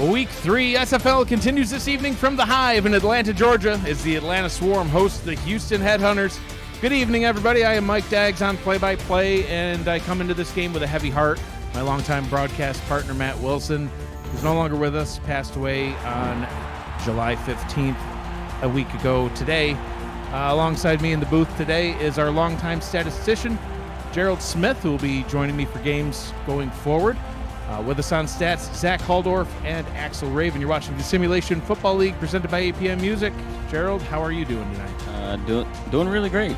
Week 3 SFL continues this evening from the Hive in Atlanta, Georgia, as the Atlanta Swarm hosts the Houston Headhunters. Good evening, everybody. I am Mike Daggs on play-by-play, and I come into this game with a heavy heart. My longtime broadcast partner, Matt Wilson, is no longer with us, passed away on July 15th, a week ago today. Alongside me in the booth today is our longtime statistician, Gerald Smith, who will be joining me for games going forward. With us on stats, Zach Haldorf and Axel Raven. You're watching the Simulation Football League presented by APM Music. Gerald, how are you doing tonight? Doing really great.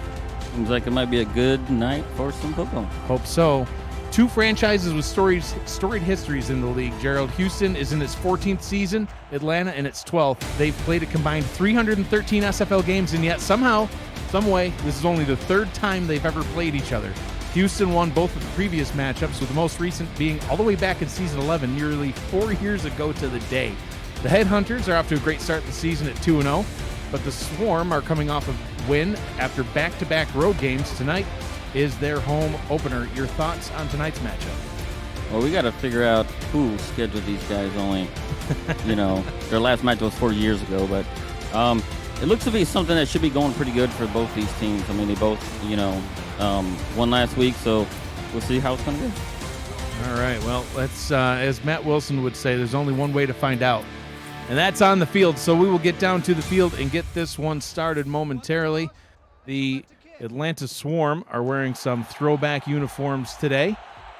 Seems like it might be a good night for some football. Hope so. Two franchises with storied histories in the league, Gerald. Houston is in its 14th season, Atlanta in its 12th. They've played a combined 313 SFL games, and yet somehow, some way, this is only the third time they've ever played each other. Houston won both of the previous matchups, with the most recent being all the way back in season 11, nearly 4 years ago to the day. The Headhunters are off to a great start this season at 2-0, but the Swarm are coming off a win after back-to-back road games. Tonight is their home opener. Your thoughts on tonight's matchup? Well, we got to figure out who scheduled these guys only. Their last match was 4 years ago, but it looks to be something that should be going pretty good for both these teams. I mean, they both, won last week, so we'll see how it's going to go. All right, well, let's, as Matt Wilson would say, there's only one way to find out, and that's on the field. So we will get down to the field and get this one started momentarily. The Atlanta Swarm are wearing some throwback uniforms today.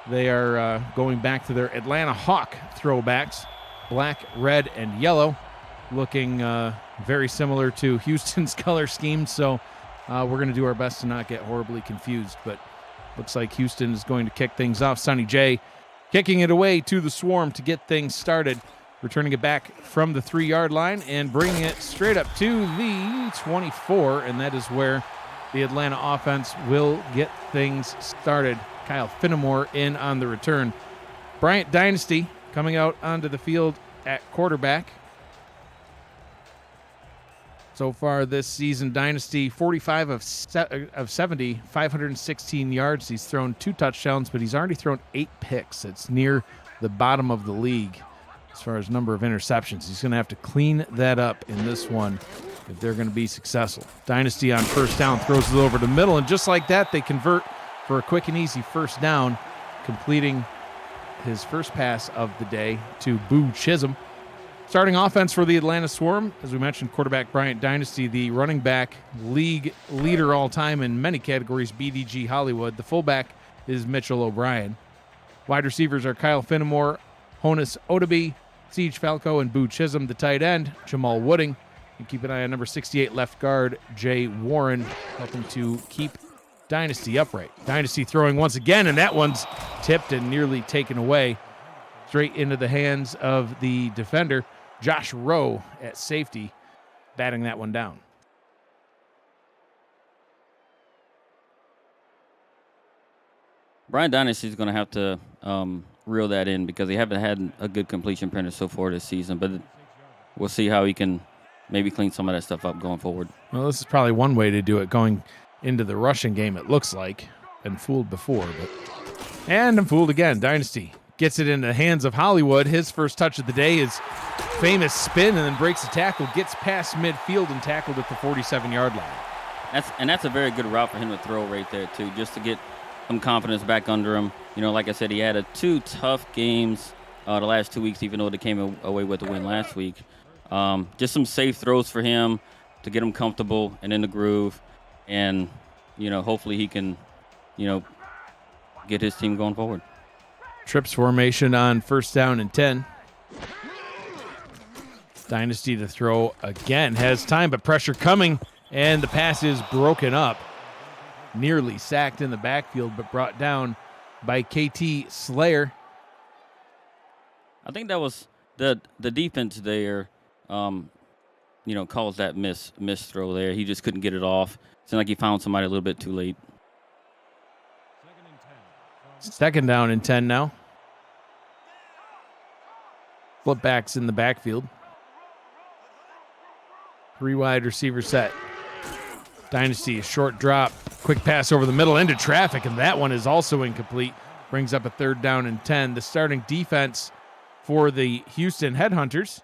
They are going back to their Atlanta Hawk throwbacks, black, red, and yellow, looking very similar to Houston's color scheme. So we're going to do our best to not get horribly confused, but looks like Houston is going to kick things off. Sonny J kicking it away to the Swarm to get things started, returning it back from the 3-yard line and bringing it straight up to the 24, and that is where the Atlanta offense will get things started. Kyle Finnemore in on the return. Bryant Dynasty coming out onto the field at quarterback. So far this season, Dynasty, 45 of 70, 516 yards. He's thrown 2 touchdowns, but he's already thrown 8 picks. It's near the bottom of the league as far as number of interceptions. He's going to have to clean that up in this one if they're going to be successful. Dynasty on first down, throws it over the middle, and just like that, they convert for a quick and easy first down, completing his first pass of the day to Boo Chisholm. Starting offense for the Atlanta Swarm, as we mentioned, quarterback Bryant Dynasty, the running back, league leader all-time in many categories, BDG Hollywood. The fullback is Mitchell O'Brien. Wide receivers are Kyle Finnemore, Honus Odaby, Siege Falco, and Boo Chisholm. The tight end, Jamal Wooding. And keep an eye on number 68 left guard, Jay Warren, helping to keep Dynasty upright. Dynasty throwing once again, and that one's tipped and nearly taken away straight into the hands of the defender. Josh Rowe at safety, batting that one down. Brian Dynasty is going to have to reel that in because they haven't had a good completion percentage so far this season, but we'll see how he can maybe clean some of that stuff up going forward. Well, this is probably one way to do it, going into the rushing game, it looks like. Been fooled before, and I'm fooled again. Dynasty gets it into the hands of Hollywood. His first touch of the day is famous spin and then breaks the tackle, gets past midfield and tackled at the 47-yard line. That's a very good route for him to throw right there, too, just to get some confidence back under him. Like I said, he had 2 tough games the last 2 weeks, even though they came away with the win last week. Just some safe throws for him to get him comfortable and in the groove. And, hopefully he can, get his team going forward. Trips formation on first down and 10. Dynasty to throw again. Has time, but pressure coming, and the pass is broken up. Nearly sacked in the backfield, but brought down by KT Slayer. I think that was the defense there, calls that miss throw there. He just couldn't get it off. Seemed like he found somebody a little bit too late. Second down and 10 now. Flip backs in the backfield. 3 wide receiver set. Dynasty, a short drop, quick pass over the middle into traffic, and that one is also incomplete. Brings up a third down and 10. The starting defense for the Houston Headhunters.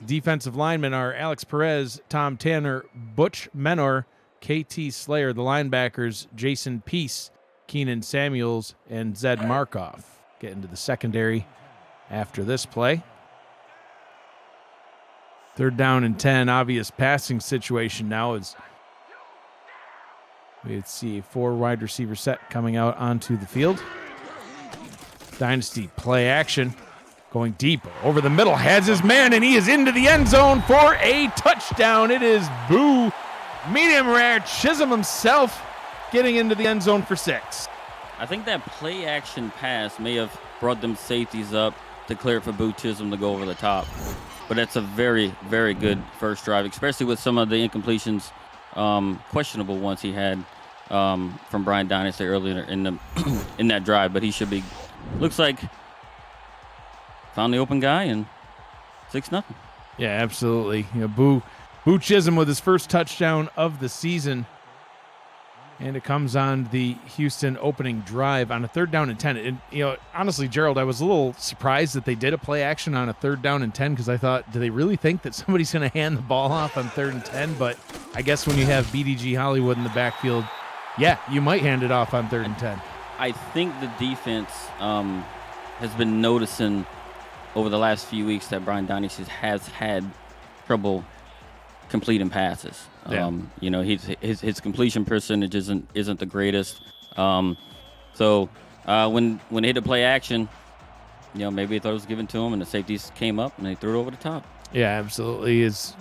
Defensive linemen are Alex Perez, Tom Tanner, Butch Menor, KT Slayer. The linebackers, Jason Peace, Keenan Samuels, and Zed Markov. Get into the secondary after this play. 3rd down and 10, obvious passing situation now as we see a 4 wide receiver set coming out onto the field. Dynasty play action. Going deep over the middle, has his man, and he is into the end zone for a touchdown. It is Boo, medium rare, Chisholm himself getting into the end zone for 6. I think that play action pass may have brought them safeties up to clear it for Boo Chisholm to go over the top. But that's a very, very good first drive, especially with some of the incompletions, questionable ones he had from Brian Dynasty earlier in that drive. But he should be, looks like, found the open guy and 6-0. Yeah, absolutely. Boo Chisholm with his first touchdown of the season. And it comes on the Houston opening drive on a 3rd down and 10. And, honestly, Gerald, I was a little surprised that they did a play action on a 3rd down and 10 because I thought, do they really think that somebody's going to hand the ball off on 3rd and 10? But I guess when you have BDG Hollywood in the backfield, yeah, you might hand it off on 3rd and 10. I think the defense has been noticing over the last few weeks that Brian Dynasty has had trouble completing passes. Yeah. His completion percentage isn't the greatest. So when they hit the play action, maybe they thought it was given to him, and the safeties came up and they threw it over the top. Yeah, absolutely. His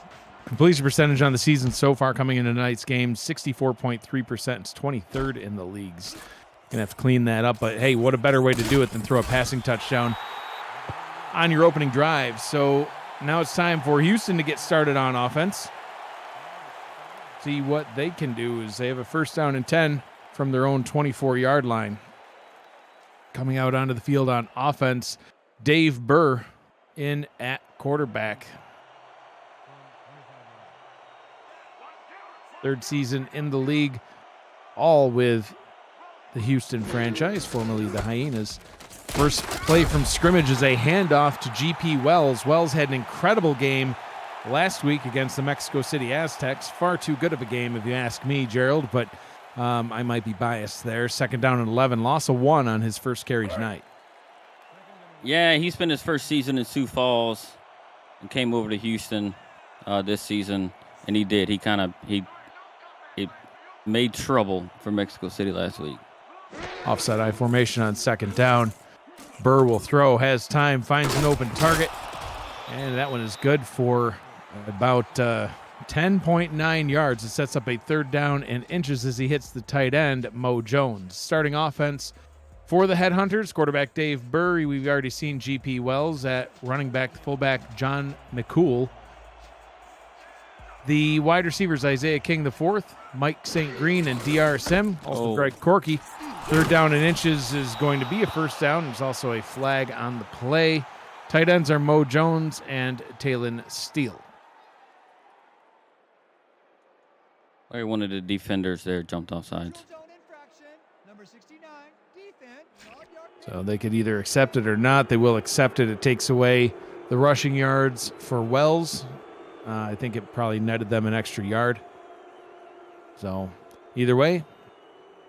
completion percentage on the season so far coming into tonight's game, 64.3%. It's 23rd in the leagues. Gonna have to clean that up, but hey, what a better way to do it than throw a passing touchdown on your opening drive. So now it's time for Houston to get started on offense. See what they can do is they have a 1st down and 10 from their own 24-yard line. Coming out onto the field on offense, Dave Burr in at quarterback. 3rd season in the league, all with the Houston franchise, formerly the Hyenas. First play from scrimmage is a handoff to GP Wells. Wells had an incredible game last week against the Mexico City Aztecs. Far too good of a game, if you ask me, Gerald, but I might be biased there. 2nd down and 11, loss of 1 on his first carry tonight. Yeah, he spent his first season in Sioux Falls and came over to Houston this season, and he did. He made trouble for Mexico City last week. Offside I formation on 2nd down. Burr will throw, has time, finds an open target, and that one is good for about 10.9 yards. It sets up a 3rd down and inches as he hits the tight end, Mo Jones. Starting offense for the Headhunters, quarterback Dave Burr. We've already seen GP Wells at running back, fullback John McCool. The wide receivers, Isaiah King IV, Mike St. Green, and DR Sim, also Greg Corky. 3rd down and inches is going to be a 1st down. There's also a flag on the play. Tight ends are Mo Jones and Talon Steele. One of the defenders there jumped off sides. So they could either accept it or not. They will accept it. It takes away the rushing yards for Wells. I think it probably netted them an extra yard. So either way,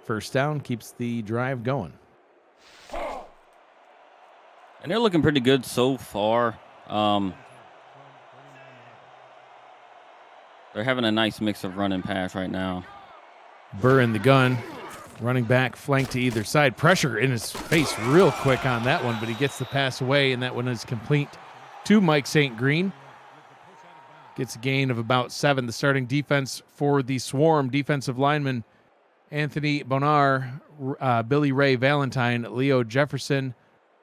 1st down keeps the drive going. And they're looking pretty good so far. They're having a nice mix of run and pass right now. Burr in the gun, running back, flank to either side. Pressure in his face real quick on that one, but he gets the pass away, and that one is complete to Mike St. Green. Gets a gain of about 7. The starting defense for the Swarm, defensive lineman Anthony Bonar, Billy Ray Valentine, Leo Jefferson,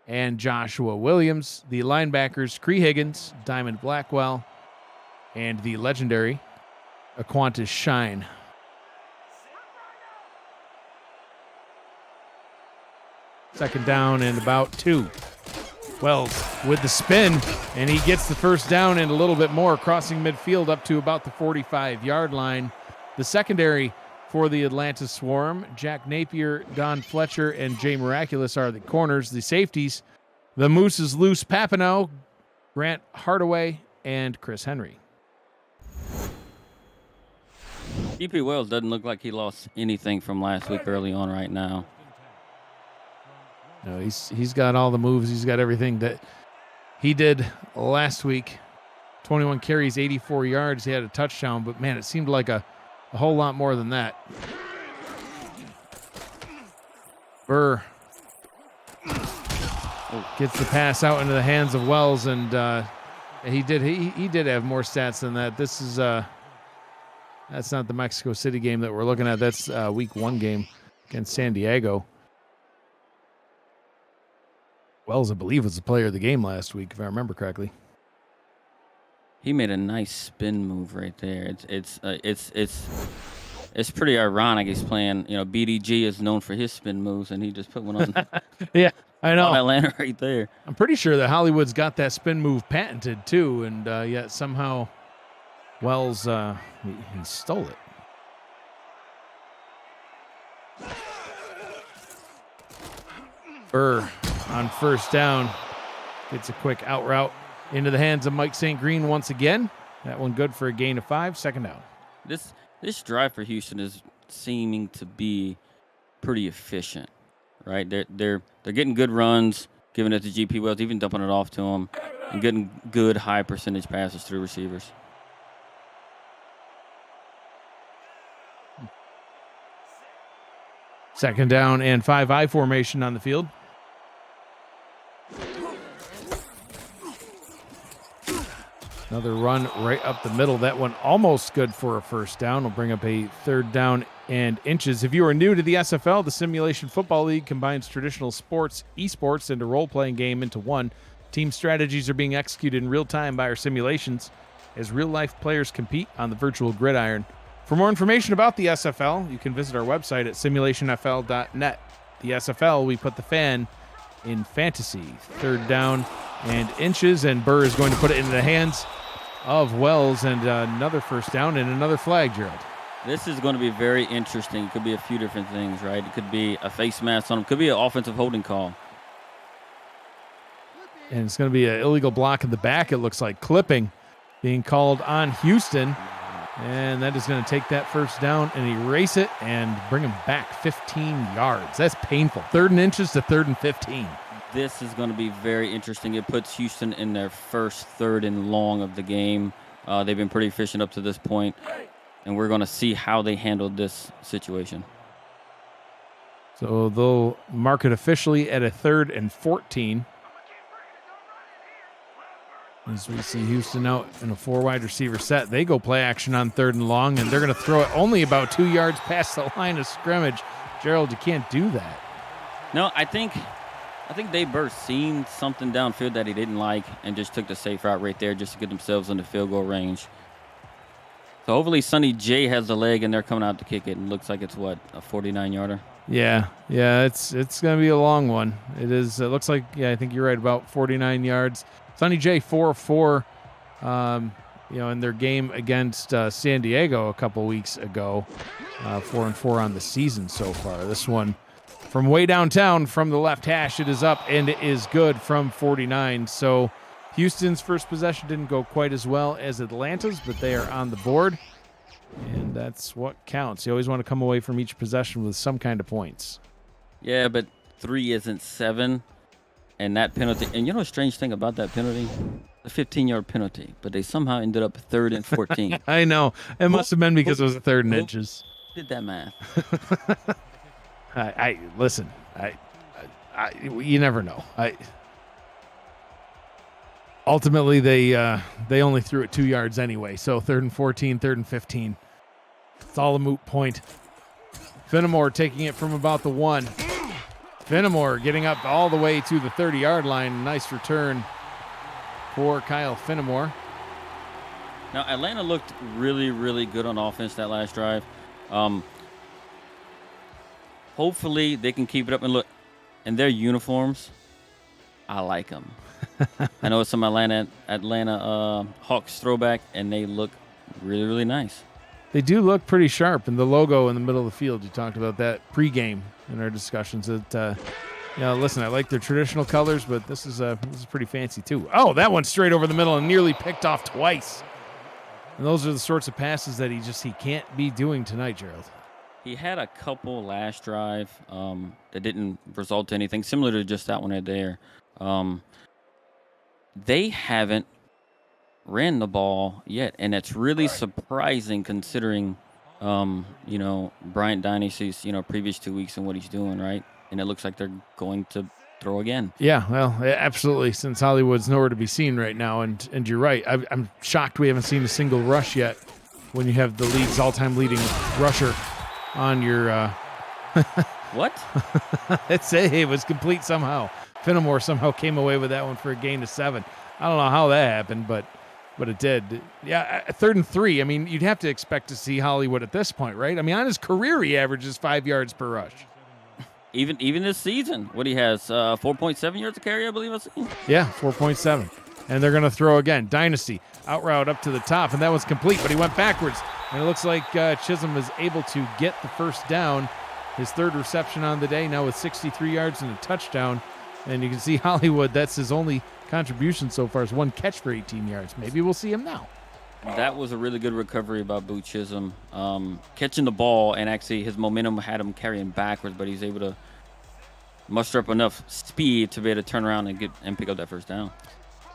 and Joshua Williams. The linebackers, Cree Higgins, Diamond Blackwell, and the legendary Aquantis Shine. Second down and about 2. Wells with the spin, and he gets the 1st down and a little bit more, crossing midfield up to about the 45-yard line. The secondary for the Atlanta Swarm, Jack Napier, Don Fletcher, and Jay Miraculous are the corners. The safeties, The Moose's Loose Papineau, Grant Hardaway, and Chris Henry. DP Wells doesn't look like he lost anything from last week early on right now. No, he's got all the moves. He's got everything that he did last week. 21 carries, 84 yards. He had a touchdown, but man, it seemed like a whole lot more than that. Burr gets the pass out into the hands of Wells, and he did have more stats than that. This is that's not the Mexico City game that we're looking at. That's week 1 game against San Diego. Wells, I believe, was the player of the game last week, if I remember correctly. He made a nice spin move right there. It's pretty ironic. He's playing. BDG is known for his spin moves, and he just put one on. Yeah, I know. On Atlanta right there. I'm pretty sure that Hollywood's got that spin move patented too, and yet somehow Wells he stole it. Burr on first down gets a quick out route into the hands of Mike St. Green once again. That one good for a gain of 5, second down. This drive for Houston is seeming to be pretty efficient, right? They're getting good runs, giving it to GP Wells, even dumping it off to him, and getting good high percentage passes through receivers. Second down and 5-eye formation on the field. Another run right up the middle. That one almost good for a first down. Will bring up a third down and inches. If you are new to the SFL, the Simulation Football League combines traditional sports, esports, and a role-playing game into one. Team strategies are being executed in real time by our simulations as real-life players compete on the virtual gridiron. For more information about the SFL, you can visit our website at simulationfl.net. The SFL, we put the fan in fantasy. Third down and inches, and Burr is going to put it into the hands of Wells, and another first down and another flag, Gerald. This is going to be very interesting. It could be a few different things, right? It could be a face mask on him. It could be an offensive holding call. And it's going to be an illegal block in the back, it looks like. Clipping being called on Houston. And that is going to take that first down and erase it and bring him back 15 yards. That's painful. 3rd and inches to 3rd and 15. This is going to be very interesting. It puts Houston in their first 3rd and long of the game. They've been pretty efficient up to this point, and we're going to see how they handled this situation. So they'll mark it officially at a 3rd and 14. As we see Houston out in a 4-wide receiver set, they go play action on 3rd and long, and they're going to throw it only about 2 yards past the line of scrimmage. Gerald, you can't do that. No, I think Dave Burr seen something downfield that he didn't like and just took the safe route right there just to get themselves into field goal range. So hopefully Sonny J has the leg, and they're coming out to kick it. And looks like it's, what, a 49-yarder? Yeah, it's going to be a long one. It is. It looks like, I think you're right, about 49 yards. Sonny J 4-4, in their game against San Diego a couple weeks ago, 4-4 on the season so far. This one from way downtown from the left hash, it is up and it is good from 49. So Houston's first possession didn't go quite as well as Atlanta's, but they are on the board, and that's what counts. You always want to come away from each possession with some kind of points. Yeah, but 3 isn't 7. And that penalty, and you know a strange thing about that penalty? A 15-yard penalty, but they somehow ended up 3rd and 14. I know. It must have been because it was a 3rd and inches. Did that math? Listen. You never know. Ultimately they only threw it 2 yards anyway. So 3rd and 14, 3rd and 15. It's all a moot point. Fenimore taking it from about the 1. Fenimore getting up all the way to the 30-yard line. Nice return for Kyle Fenimore. Now, Atlanta looked really, really good on offense that last drive. Hopefully, they can keep it up. And look, in their uniforms, I like them. I know it's some Atlanta Hawks throwback, and they look really, really nice. They do look pretty sharp, and the logo in the middle of the field, you talked about that pregame in our discussions. Yeah, listen, I like their traditional colors, but this is pretty fancy too. Oh, that one straight over the middle and nearly picked off twice. And those are the sorts of passes that he can't be doing tonight, Gerald. He had a couple last drive that didn't result to anything, similar to just that one right there. They haven't ran the ball yet, and that's really surprising considering, Bryant Dynasty's, previous 2 weeks and what he's doing, right? And it looks like they're going to throw again. Yeah, well, absolutely. Since Hollywood's nowhere to be seen right now, and you're right. I'm shocked we haven't seen a single rush yet. When you have the league's all-time leading rusher on your What? it was complete somehow. Fenimore somehow came away with that one for a gain of 7. I don't know how that happened, but it did. Yeah, 3rd and 3. I mean, you'd have to expect to see Hollywood at this point, right? I mean, on his career, he averages 5 yards per rush. Even this season, what he has, 4.7 yards a carry, I believe I've seen. Yeah, 4.7. And they're going to throw again. Dynasty, out route up to the top, and that was complete, but he went backwards. And it looks like Chisholm was able to get the first down, his 3rd reception on the day, now with 63 yards and a touchdown. And you can see Hollywood, that's his only contribution so far, is 1 catch for 18 yards. Maybe we'll see him now. That was a really good recovery by Boo Chisholm. Catching the ball, and actually his momentum had him carrying backwards, but he's able to muster up enough speed to be able to turn around and pick up that first down.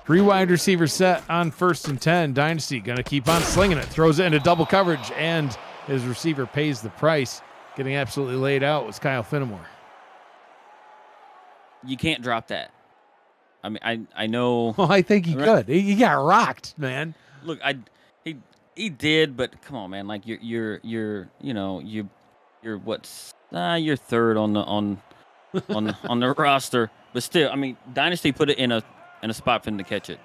3 wide receivers set on 1st and 10. Dynasty going to keep on slinging it. Throws it into double coverage, and his receiver pays the price. Getting absolutely laid out was Kyle Fenimore. You can't drop that. I mean, I know. Well, I think he could. He got rocked, man. Look, he did, but come on, man. Like you're what's you're 3rd on the roster, but still, I mean, Dynasty put it in a spot for him to catch it.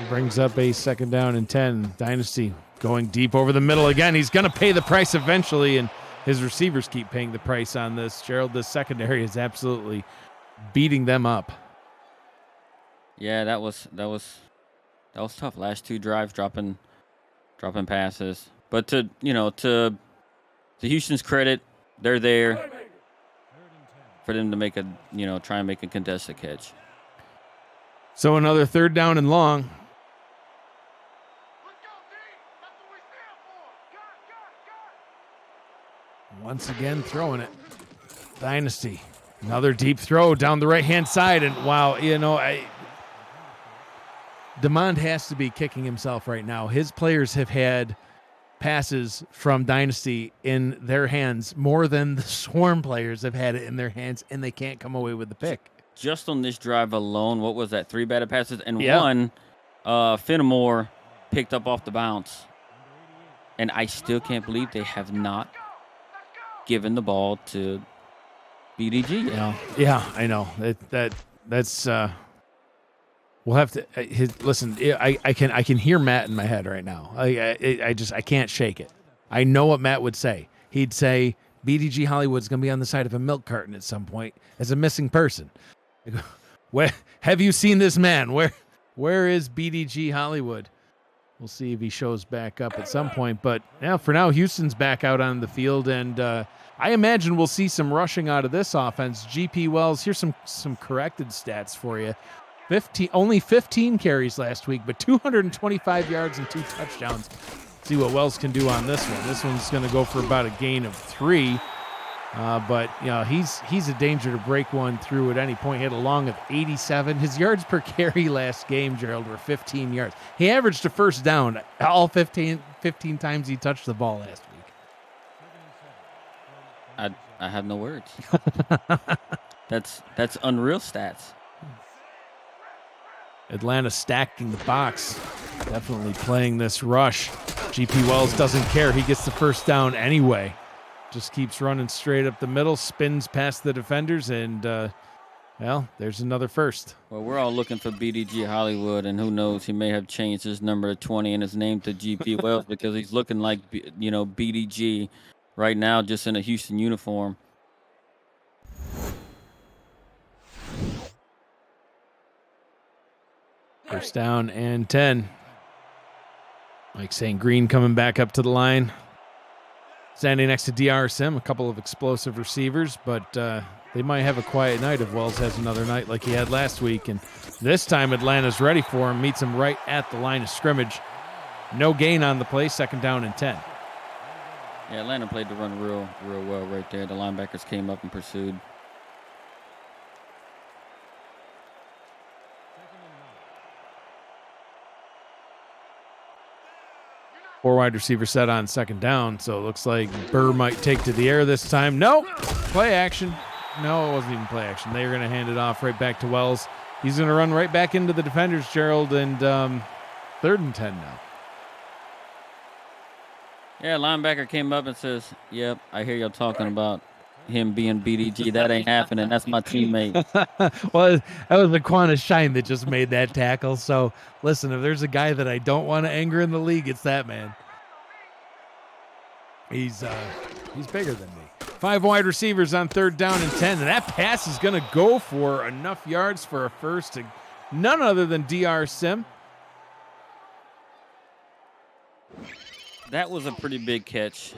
Brings up a 2nd down and 10. Dynasty going deep over the middle again. He's going to pay the price eventually, and his receivers keep paying the price on this. Gerald, this secondary is absolutely beating them up. Yeah, that was tough. Last 2 drives dropping passes, but to Houston's credit, they're there for them to make try and make a contested catch. So another 3rd down and long. Once again, throwing it. Dynasty. Another deep throw down the right-hand side. And wow, DeMond has to be kicking himself right now. His players have had passes from Dynasty in their hands more than the Swarm players have had it in their hands, and they can't come away with the pick. Just on this drive alone, what was that? 3 batted passes, and one Fenimore picked up off the bounce. And I still can't believe they have not given the ball to BDG. Yeah, I know. That's we'll have to listen. I can hear Matt in my head right now. I can't shake it. I know what Matt would say. He'd say BDG Hollywood's going to be on the side of a milk carton at some point as a missing person. I go, where have you seen this man? Where is BDG Hollywood? We'll see if he shows back up at some point. But yeah, for now, Houston's back out on the field, and I imagine we'll see some rushing out of this offense. GP Wells, here's some corrected stats for you. Only 15 carries last week, but 225 yards and 2 touchdowns. See what Wells can do on this one. This one's going to go for about a gain of 3. But he's a danger to break one through at any point. He had a long of 87. His yards per carry last game, Gerald, were 15 yards. He averaged a first down all 15 times he touched the ball last week. I have no words. That's unreal stats. Atlanta stacking the box. Definitely playing this rush. GP Wells doesn't care. He gets the first down anyway. Just keeps running straight up the middle, spins past the defenders, and, there's another first. Well, we're all looking for BDG Hollywood, and who knows, he may have changed his number to 20 and his name to GP Wells because he's looking like, BDG right now, just in a Houston uniform. First down and 10. Mike St. Green coming back up to the line. Standing next to DR Sim, a couple of explosive receivers, but they might have a quiet night if Wells has another night like he had last week. And this time Atlanta's ready for him, meets him right at the line of scrimmage. No gain on the play, 2nd down and 10. Yeah, Atlanta played the run real well right there. The linebackers came up and pursued. Four wide receiver set on 2nd down, so it looks like Burr might take to the air this time. Nope, play action. No, it wasn't even play action. They were going to hand it off right back to Wells. He's going to run right back into the defenders, Gerald, and 3rd and 10 now. Yeah, linebacker came up and says, yep, I hear y'all talking about him being BDG. That ain't happening. That's my teammate. Well, that was Laquana Shine that just made that tackle. So, listen, if there's a guy that I don't want to anger in the league, it's that man. He's bigger than me. 5 wide receivers on 3rd down and 10, and that pass is going to go for enough yards for a first to none other than DR Sim. That was a pretty big catch.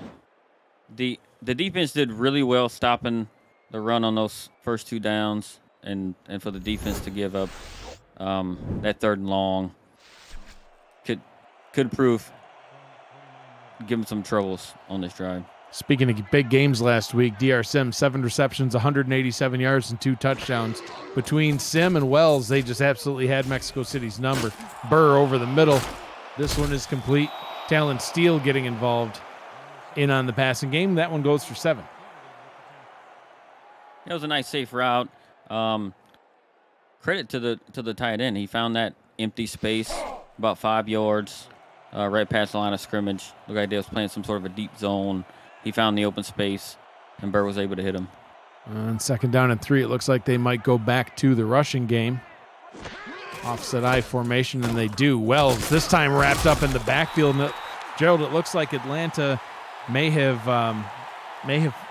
The defense did really well stopping the run on those first 2 downs, and for the defense to give up that 3rd and long could prove give them some troubles on this drive. Speaking of big games last week, DR Sim, 7 receptions, 187 yards, and 2 touchdowns. Between Sim and Wells, they just absolutely had Mexico City's number. Burr over the middle. This one is complete. Talon Steele getting involved in on the passing game. That one goes for 7. That was a nice, safe route. Credit to the tight end. He found that empty space about 5 yards right past the line of scrimmage. Looked like they was playing some sort of a deep zone. He found the open space, and Burr was able to hit him. On 2nd down and 3, it looks like they might go back to the rushing game. Offset I formation, and they do. Wells this time wrapped up in the backfield. And Gerald, it looks like Atlanta may have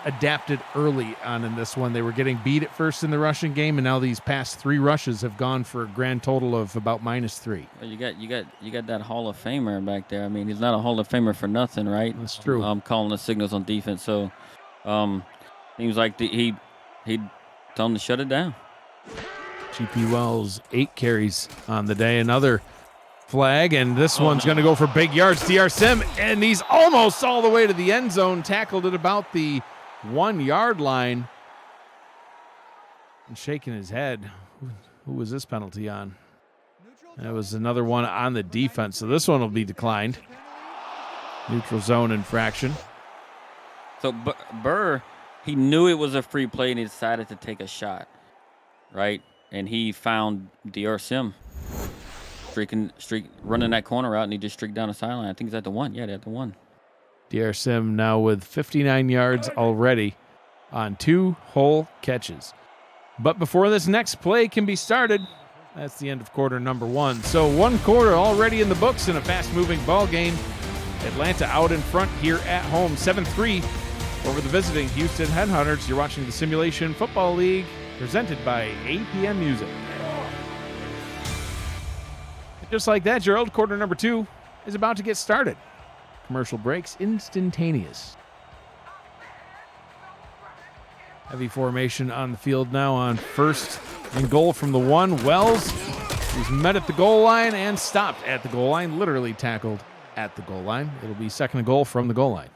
adapted early on in this one. They were getting beat at first in the rushing game, and now these past 3 rushes have gone for a grand total of about -3. Well, you got that Hall of Famer back there. I mean, he's not a Hall of Famer for nothing, right? That's true. Calling the signals on defense. So, seems like he told him to shut it down. GP Wells, 8 carries on the day. Another flag, and this one's going to go for big yards. DR Sim, and he's almost all the way to the end zone, tackled at about the 1-yard line. And shaking his head. Who was this penalty on? That was another one on the defense, so this one will be declined. Neutral zone infraction. So Burr, he knew it was a free play, and he decided to take a shot, right? And he found DR Sim running that corner out, and he just streaked down the sideline. I think he's at the 1. Yeah, they're at the 1. DR Sim now with 59 yards already on 2 whole catches. But before this next play can be started, that's the end of quarter number 1. So 1 quarter already in the books in a fast-moving ball game. Atlanta out in front here at home, 7-3 over the visiting Houston Headhunters. You're watching the Simulation Football League, presented by APM Music. Just like that, Gerald, quarter number 2 is about to get started. Commercial breaks instantaneous. Heavy formation on the field now on 1st and goal from the 1. Wells, who's met at the goal line and stopped at the goal line, literally tackled at the goal line. It'll be 2nd and goal from the goal line.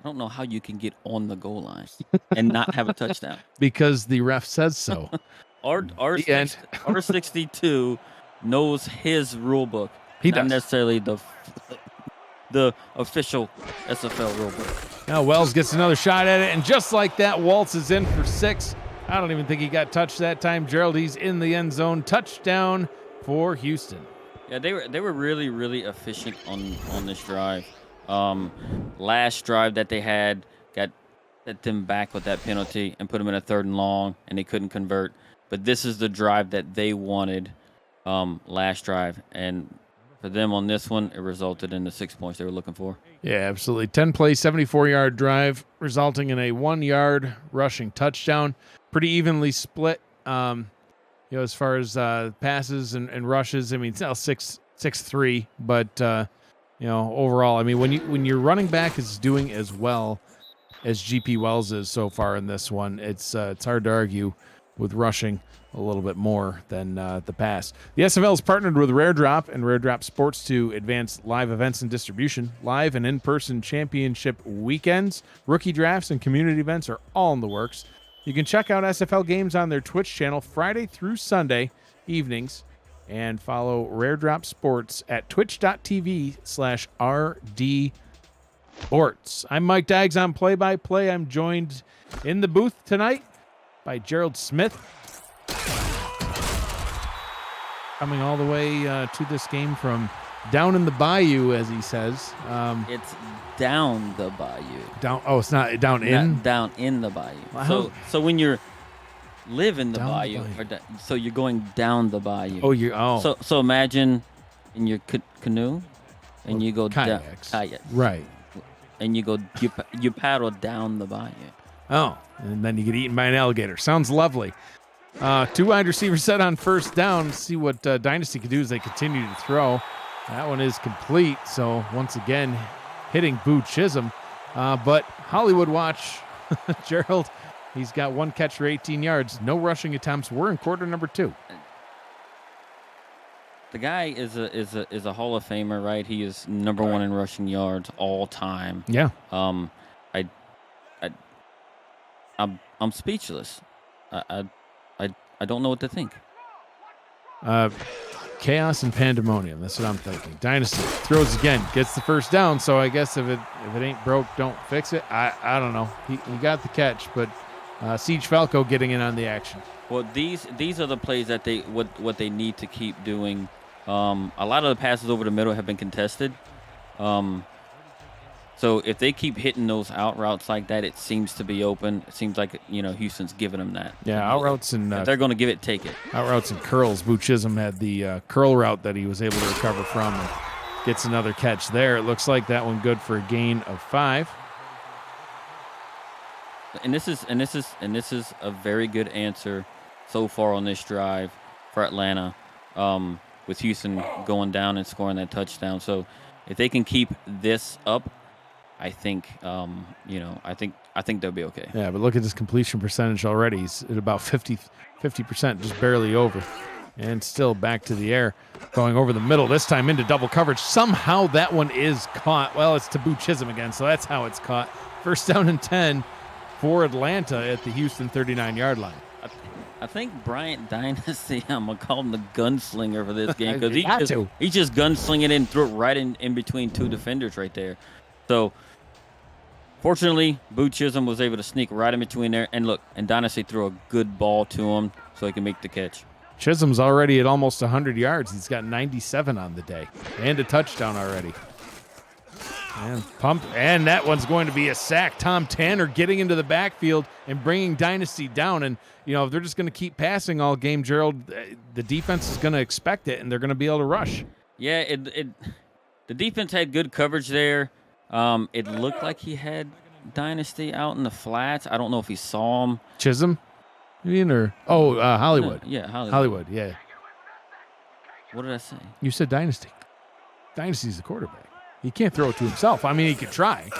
I don't know how you can get on the goal line and not have a touchdown. Because the ref says so. R62 knows his rule book. He not does. necessarily the official SFL rule book. Now Wells gets another shot at it, and just like that, Waltz is in for 6. I don't even think he got touched that time. Gerald, he's in the end zone. Touchdown for Houston. Yeah, they were really, really efficient on this drive. Last drive that they had got them back with that penalty and put them in a 3rd and long, and they couldn't convert. But this is the drive that they wanted last drive. And for them on this one, it resulted in the 6 points they were looking for. Yeah, absolutely. 10-play, 74-yard drive, resulting in a 1-yard rushing touchdown. Pretty evenly split, as far as passes and rushes. I mean, it's now 6-3, but overall, I mean, when your running back is doing as well as GP Wells is so far in this one, it's hard to argue with rushing a little bit more than the pass. The SFL is partnered with Rare Drop and Rare Drop Sports to advance live events and distribution. Live and in-person championship weekends, rookie drafts, and community events are all in the works. You can check out SFL games on their Twitch channel Friday through Sunday evenings and follow Rare Drop Sports at twitch.tv/RD Sports. I'm Mike Diggs on play-by-play. I'm joined in the booth tonight by Gerald Smith, coming all the way to this game from down in the bayou, as he says. It's down the bayou. Down. Oh, it's not down in. Not down in the bayou. Wow. So when you're live in the Down the bayou, bayou. so you're going down the bayou. Oh. So imagine in your canoe, and you go down kayaks. kayaks, Right. and you paddle down the bayou. Oh, and then you get eaten by an alligator. Sounds lovely. Two wide receivers set on first down. See what Dynasty can do as they continue to throw. That one is complete. So once again, hitting Boo Chisholm. But Hollywood watch, Gerald, he's got one catch for 18 yards. No rushing attempts. We're in quarter number 2. The guy is a Hall of Famer, right? He is number 1 in rushing yards all time. Yeah. I'm speechless. I don't know what to think. Chaos and pandemonium. That's what I'm thinking. Dynasty throws again, gets the first down. So I guess if it ain't broke, don't fix it. I don't know. He got the catch, but Siege Falco getting in on the action. Well, these are the plays that what they need to keep doing. A lot of the passes over the middle have been contested. So if they keep hitting those out routes like that, it seems to be open. It seems like Houston's giving them that. Yeah, out routes and if they're going to give it, take it. Out routes and curls. Boo Chisholm had the curl route that he was able to recover from and gets another catch there. It looks like that one good for a gain of 5. And this is a very good answer so far on this drive for Atlanta, with Houston going down and scoring that touchdown. So if they can keep this up, I think I think they'll be okay. Yeah, but look at his completion percentage already. He's at about 50%, just barely over. And still back to the air, going over the middle, this time into double coverage. Somehow that one is caught. Well, it's to Boo Chisholm again, so that's how it's caught. First down and 10 for Atlanta at the Houston 39-yard line. I think Bryant Dynasty, I'm going to call him the gunslinger for this game, because he's just gunslinging and threw it right in between two defenders right there. So, fortunately, Boo Chisholm was able to sneak right in between there. And look, and Dynasty threw a good ball to him so he can make the catch. Chisholm's already at almost 100 yards. He's got 97 on the day and a touchdown already. And pumped, and that one's going to be a sack. Tom Tanner getting into the backfield and bringing Dynasty down. And, if they're just going to keep passing all game, Gerald, the defense is going to expect it, and they're going to be able to rush. Yeah, the defense had good coverage there. It looked like he had Dynasty out in the flats. I don't know if he saw him. Chisholm? Hollywood. Yeah, Hollywood, yeah. What did I say? You said Dynasty. Dynasty's the quarterback. He can't throw it to himself. I mean, he could try.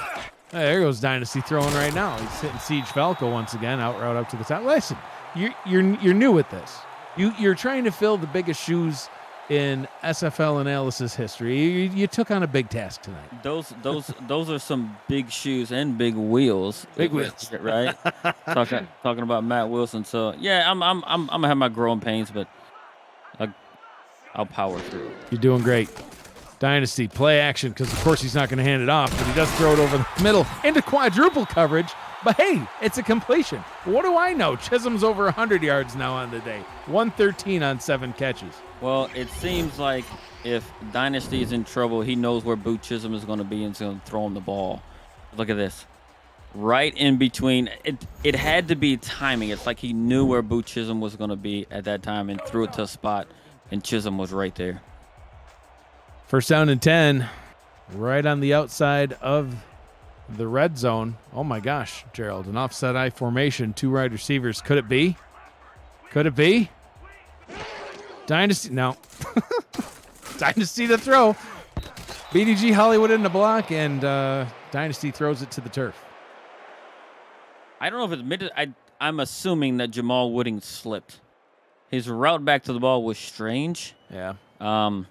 There goes Dynasty throwing right now. He's hitting Siege Falco once again, out route up to the top. Listen, you're new at this. You're trying to fill the biggest shoes in SFL analysis history. You took on a big task tonight. Those are some big shoes and big wheels. Big wheels, right? talking about Matt Wilson. So yeah, I'm gonna have my growing pains, but I'll power through. You're doing great. Dynasty play action, because of course he's not going to hand it off, but he does throw it over the middle into quadruple coverage. But hey, it's a completion. What do I know? Chisholm's over 100 yards now on the day. 113 on 7 catches. Well, it seems like if Dynasty is in trouble, he knows where Boo Chisholm is going to be and he's going to throw him the ball. Look at this. Right in between. It had to be timing. It's like he knew where Boo Chisholm was going to be at that time and threw it to a spot, and Chisholm was right there. First down and 10, right on the outside of the red zone. Oh my gosh, Gerald, an offset I formation, 2 wide receivers. Could it be? Could it be? Dynasty, no. Dynasty to throw. BDG Hollywood in the block, and Dynasty throws it to the turf. I don't know if it's mid. I'm assuming that Jamal Wooding slipped. His route back to the ball was strange. Yeah. Not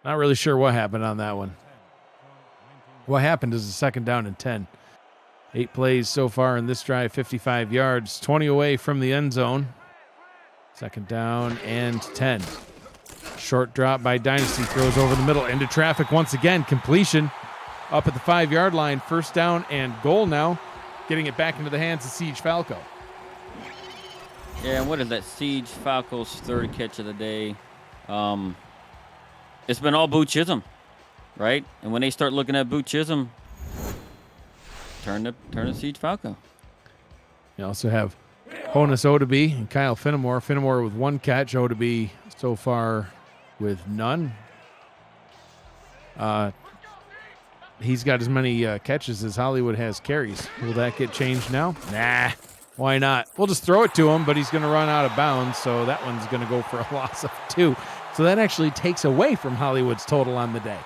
really sure what happened on that one. What happened is a 2nd down and 10. 8 plays so far in this drive, 55 yards, 20 away from the end zone. 2nd down and 10. Short drop by Dynasty, throws over the middle into traffic once again. Completion up at the 5-yard line. 1st down and goal now. Getting it back into the hands of Siege Falco. Yeah, and what is that? Siege Falco's 3rd catch of the day. It's been all Boo Chisholm, right? And when they start looking at Boo Chisholm, turn to Siege Falco. You also have Honus Odeby and Kyle Finnemore. Finnemore with 1 catch. Odeby so far with none. He's got as many catches as Hollywood has carries. Will that get changed now? Nah. Why not? We'll just throw it to him, but he's going to run out of bounds, so that one's going to go for a loss of 2. So that actually takes away from Hollywood's total on the day.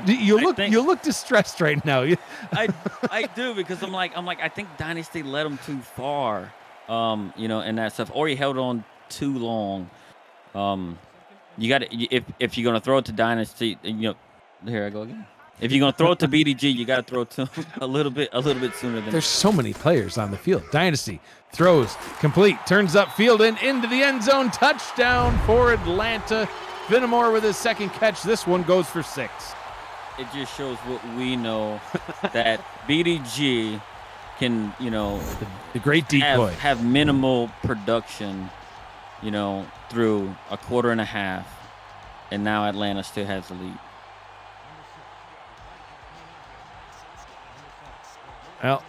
You look distressed right now. I do, because I'm like I think Dynasty led him too far, and that stuff, or he held on too long. You got to, if you're gonna throw it to Dynasty, here I go again. If you're gonna throw it to BDG, you got to throw it to him a little bit sooner than. There's so many players on the field. Dynasty throws complete, turns upfield and into the end zone. Touchdown for Atlanta. Finnemore with his 2nd catch. This one goes for 6. It just shows what we know, that BDG can, the great decoy, have minimal production, through a quarter and a half, and now Atlanta still has the lead. Well,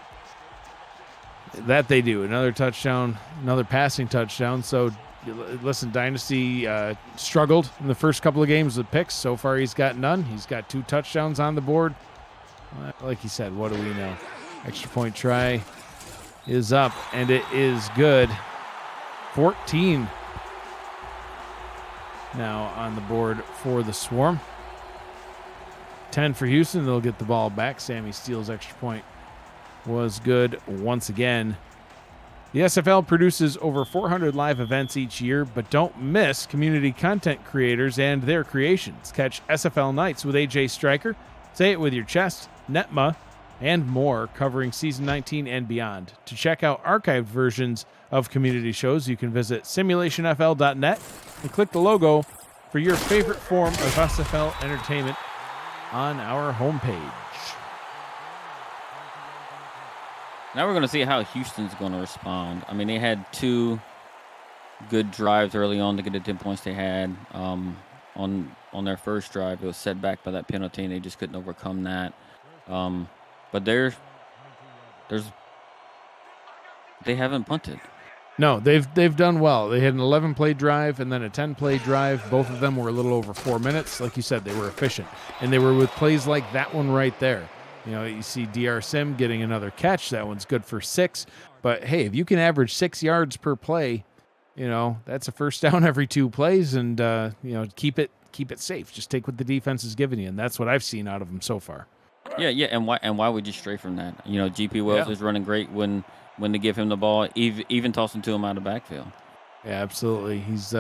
that they do. Another touchdown, another passing touchdown. So, listen, Dynasty struggled in the first couple of games with picks. So far, he's got none. He's got 2 touchdowns on the board. Like he said, what do we know? Extra point try is up, and it is good. 14 now on the board for the Swarm. 10 for Houston. They'll get the ball back. Sammy Steele's extra point was good once again. The SFL produces over 400 live events each year, but don't miss community content creators and their creations. Catch SFL Nights with AJ Stryker, Say It With Your Chest, Netma, and more, covering Season 19 and beyond. To check out archived versions of community shows, you can visit simulationfl.net and click the logo for your favorite form of SFL entertainment on our homepage. Now we're going to see how Houston's going to respond. I mean, they had 2 good drives early on to get the 10 points they had. On their first drive, it was set back by that penalty, and they just couldn't overcome that. But they haven't punted. No, they've done well. They had an 11-play drive and then a 10-play drive. Both of them were a little over 4 minutes. Like you said, they were efficient, and they were with plays like that one right there. You see DR Sim getting another catch. That one's good for 6. But, hey, if you can average 6 yards per play, that's a first down every 2 plays, and, keep it safe. Just take what the defense is giving you, and that's what I've seen out of them so far. Yeah, and why would you stray from that? GP Wells is running great when they give him the ball, even tossing to him out of the backfield. Yeah, absolutely. He's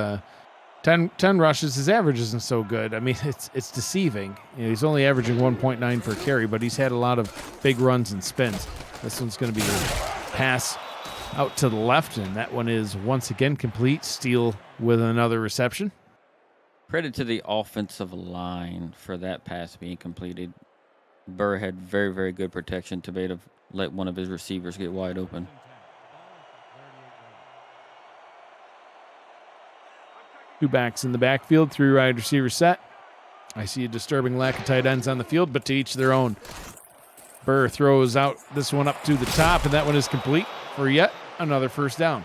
10 rushes. His average isn't so good. I mean, it's deceiving. He's only averaging 1.9 per carry, but he's had a lot of big runs and spins. This one's going to be a pass out to the left, and that one is once again complete. Steele with another reception. Credit to the offensive line for that pass being completed. Burr had very, very good protection to be able to let one of his receivers get wide open. Two backs in the backfield, 3 wide receiver set. I see a disturbing lack of tight ends on the field, but to each their own. Burr throws out this one up to the top, and that one is complete for yet another first down.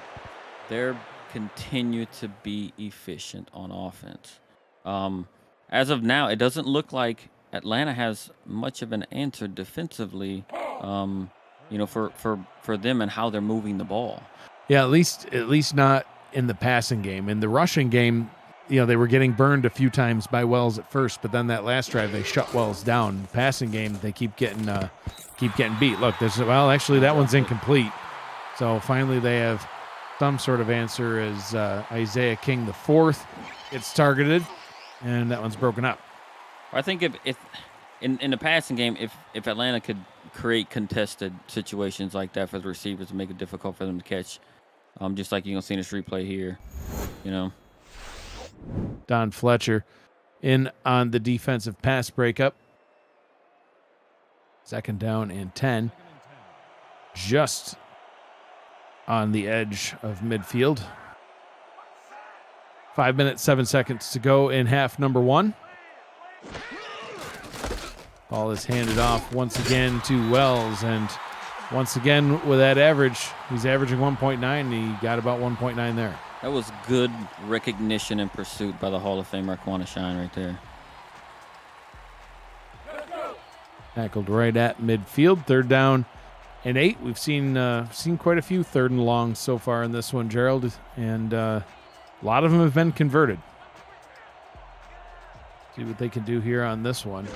They continue to be efficient on offense. As of now, it doesn't look like Atlanta has much of an answer defensively, for them and how they're moving the ball. Yeah, at least not in the passing game. In the rushing game, they were getting burned a few times by Wells at first, but then that last drive they shut Wells down. Passing game, they keep getting beat. Look, actually that one's incomplete. So finally they have some sort of answer as Isaiah King the fourth gets targeted, and that one's broken up. I think if in the passing game, if Atlanta could create contested situations like that for the receivers to make it difficult for them to catch, just like you're going to see in this replay here, Don Fletcher in on the defensive pass breakup. 2nd down and 10. Just on the edge of midfield. 5 minutes, 7 seconds to go in half number 1. Ball is handed off once again to Wells, and once again with that average, he's averaging 1.9. He got about 1.9 there. That was good recognition and pursuit by the Hall of Famer Shine right there. Tackled right at midfield. 3rd down and 8. We've seen quite a few 3rd and longs so far in this one, Gerald, and a lot of them have been converted. See what they can do here on this one.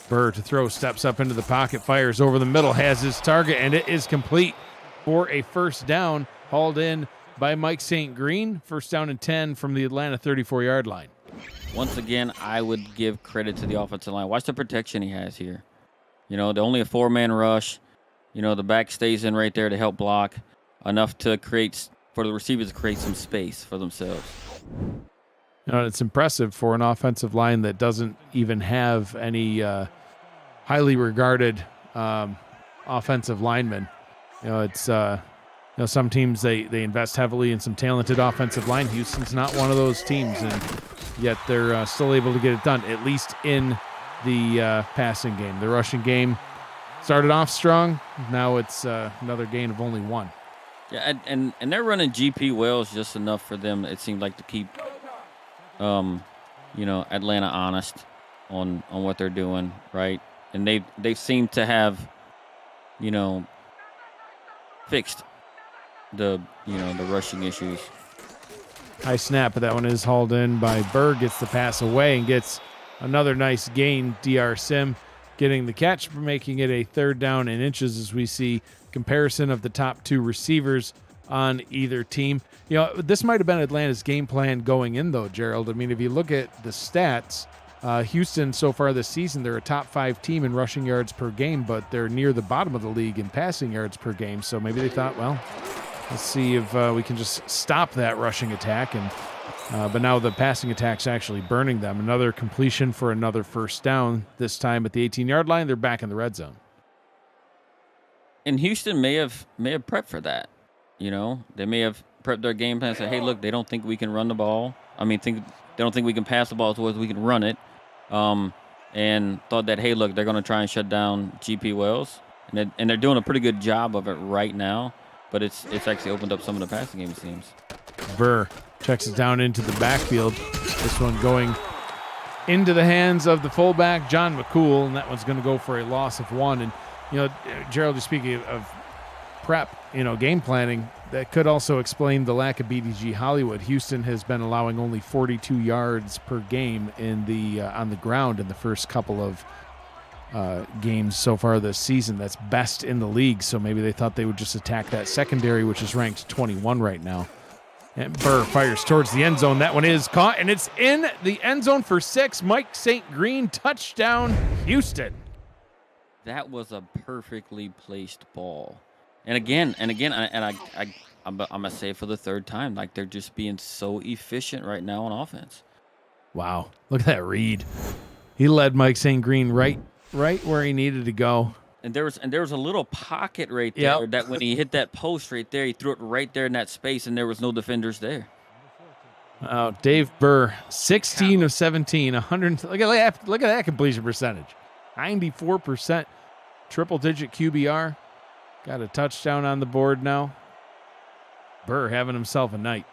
Burr to throw, steps up into the pocket, fires over the middle, has his target, and it is complete for a 1st down, hauled in by Mike St. Green. 1st down and 10 from the Atlanta 34-yard line. Once again, I would give credit to the offensive line. Watch the protection he has here. They're only a 4-man rush. The back stays in right there to help block, enough to for the receivers to create some space for themselves. It's impressive for an offensive line that doesn't even have any highly regarded offensive linemen. Some teams they invest heavily in some talented offensive line. Houston's not one of those teams, and yet they're still able to get it done, at least in the passing game. The rushing game started off strong. Now it's another gain of only 1. Yeah, and they're running GP Wells just enough for them, it seemed like, to keep Atlanta honest on what they're doing, right? And they seem to have, fixed the rushing issues. High snap, but that one is hauled in by Berg, gets the pass away and gets another nice gain. DR Sim getting the catch, making it a 3rd down and inches as we see comparison of the top 2 receivers on either team. This might have been Atlanta's game plan going in, though, Gerald. I mean, if you look at the stats, Houston so far this season, they're a top 5 team in rushing yards per game, but they're near the bottom of the league in passing yards per game. So maybe they thought, well, let's see if we can just stop that rushing attack. And but now the passing attack's actually burning them. Another completion for another 1st down, this time at the 18-yard line. They're back in the red zone. And Houston may have prepped for that. They may have prepped their game plan and said, hey, look, they don't think we can run the ball. They don't think we can pass the ball as well as we can run it. And thought that, hey, look, they're going to try and shut down GP Wells. And they're doing a pretty good job of it right now. But it's actually opened up some of the passing game, it seems. Burr checks it down into the backfield. This one going into the hands of the fullback, John McCool, and that one's going to go for a loss of 1. And, Gerald, you're speaking of prep, game planning, that could also explain the lack of BDG Hollywood. Houston has been allowing only 42 yards per game in the on the ground in the first couple of games so far this season. That's best in the league, so maybe they thought they would just attack that secondary, which is ranked 21 right now. And Burr fires towards the end zone. That one is caught, and it's in the end zone for 6. Mike St. Green, touchdown, Houston. That was a perfectly placed ball. And again, I'm going to say it for the 3rd time, like they're just being so efficient right now on offense. Wow, look at that read. He led Mike St. Green right where he needed to go. And there was a little pocket right there that when he hit that post right there, he threw it right there in that space, and there was no defenders there. Oh, Dave Burr, 16 of 17, 100. Look at that completion percentage, 94%, triple-digit QBR. Got a touchdown on the board now. Burr having himself a night.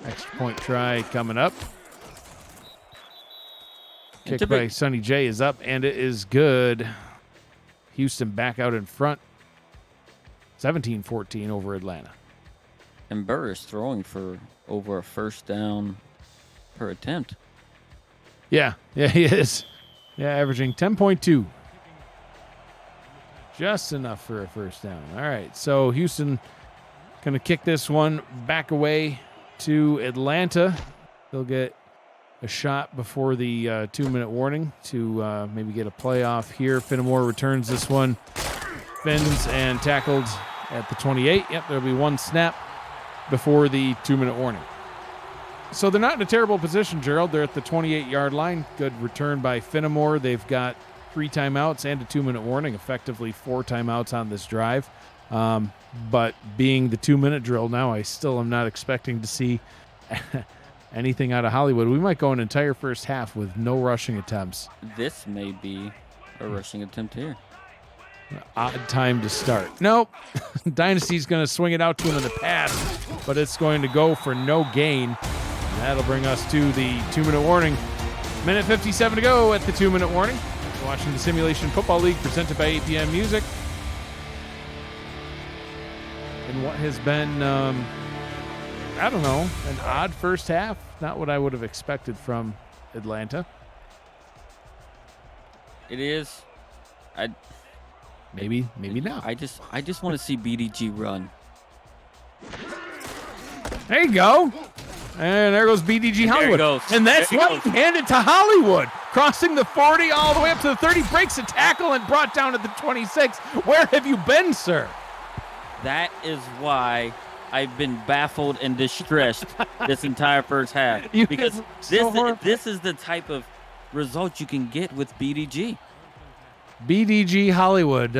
Extra point try coming up. Kick by Sonny J is up, and it is good. Houston back out in front. 17-14 over Atlanta. And Burr is throwing for over a first down per attempt. Yeah, he is. Yeah, averaging 10.2. Just enough for a first down. All right, so Houston going to kick this one back away to Atlanta. They'll get a shot before the 2-minute warning to maybe get a playoff here. Fenimore returns this one. Spins and tackled at the 28. Yep, there'll be one snap before the 2-minute warning. So they're not in a terrible position, Gerald. They're at the 28-yard line. Good return by Fenimore. They've got 3 timeouts and a 2-minute warning, effectively 4 timeouts on this drive. But being the 2-minute drill now, I still am not expecting to see anything out of Hollywood. We might go an entire first half with no rushing attempts. This may be a rushing attempt here. Odd time to start. Nope. Dynasty's going to swing it out to him in the pass, but it's going to go for no gain. And that'll bring us to the 2-minute warning. Minute 57 to go at the 2-minute warning. You're watching the Simulation Football League presented by APM Music. And what has been, I don't know, an odd first half. Not what I would have expected from Atlanta. It is. Maybe not. I just want to see BDG run. There you go. And there goes BDG Hollywood. There he goes. And that's There he what handed to Hollywood. Crossing the 40 all the way up to the 30, breaks a tackle and brought down at the 26. Where have you been, sir? That is why I've been baffled and distressed this entire first half. Because this is the type of result you can get with BDG. BDG Hollywood,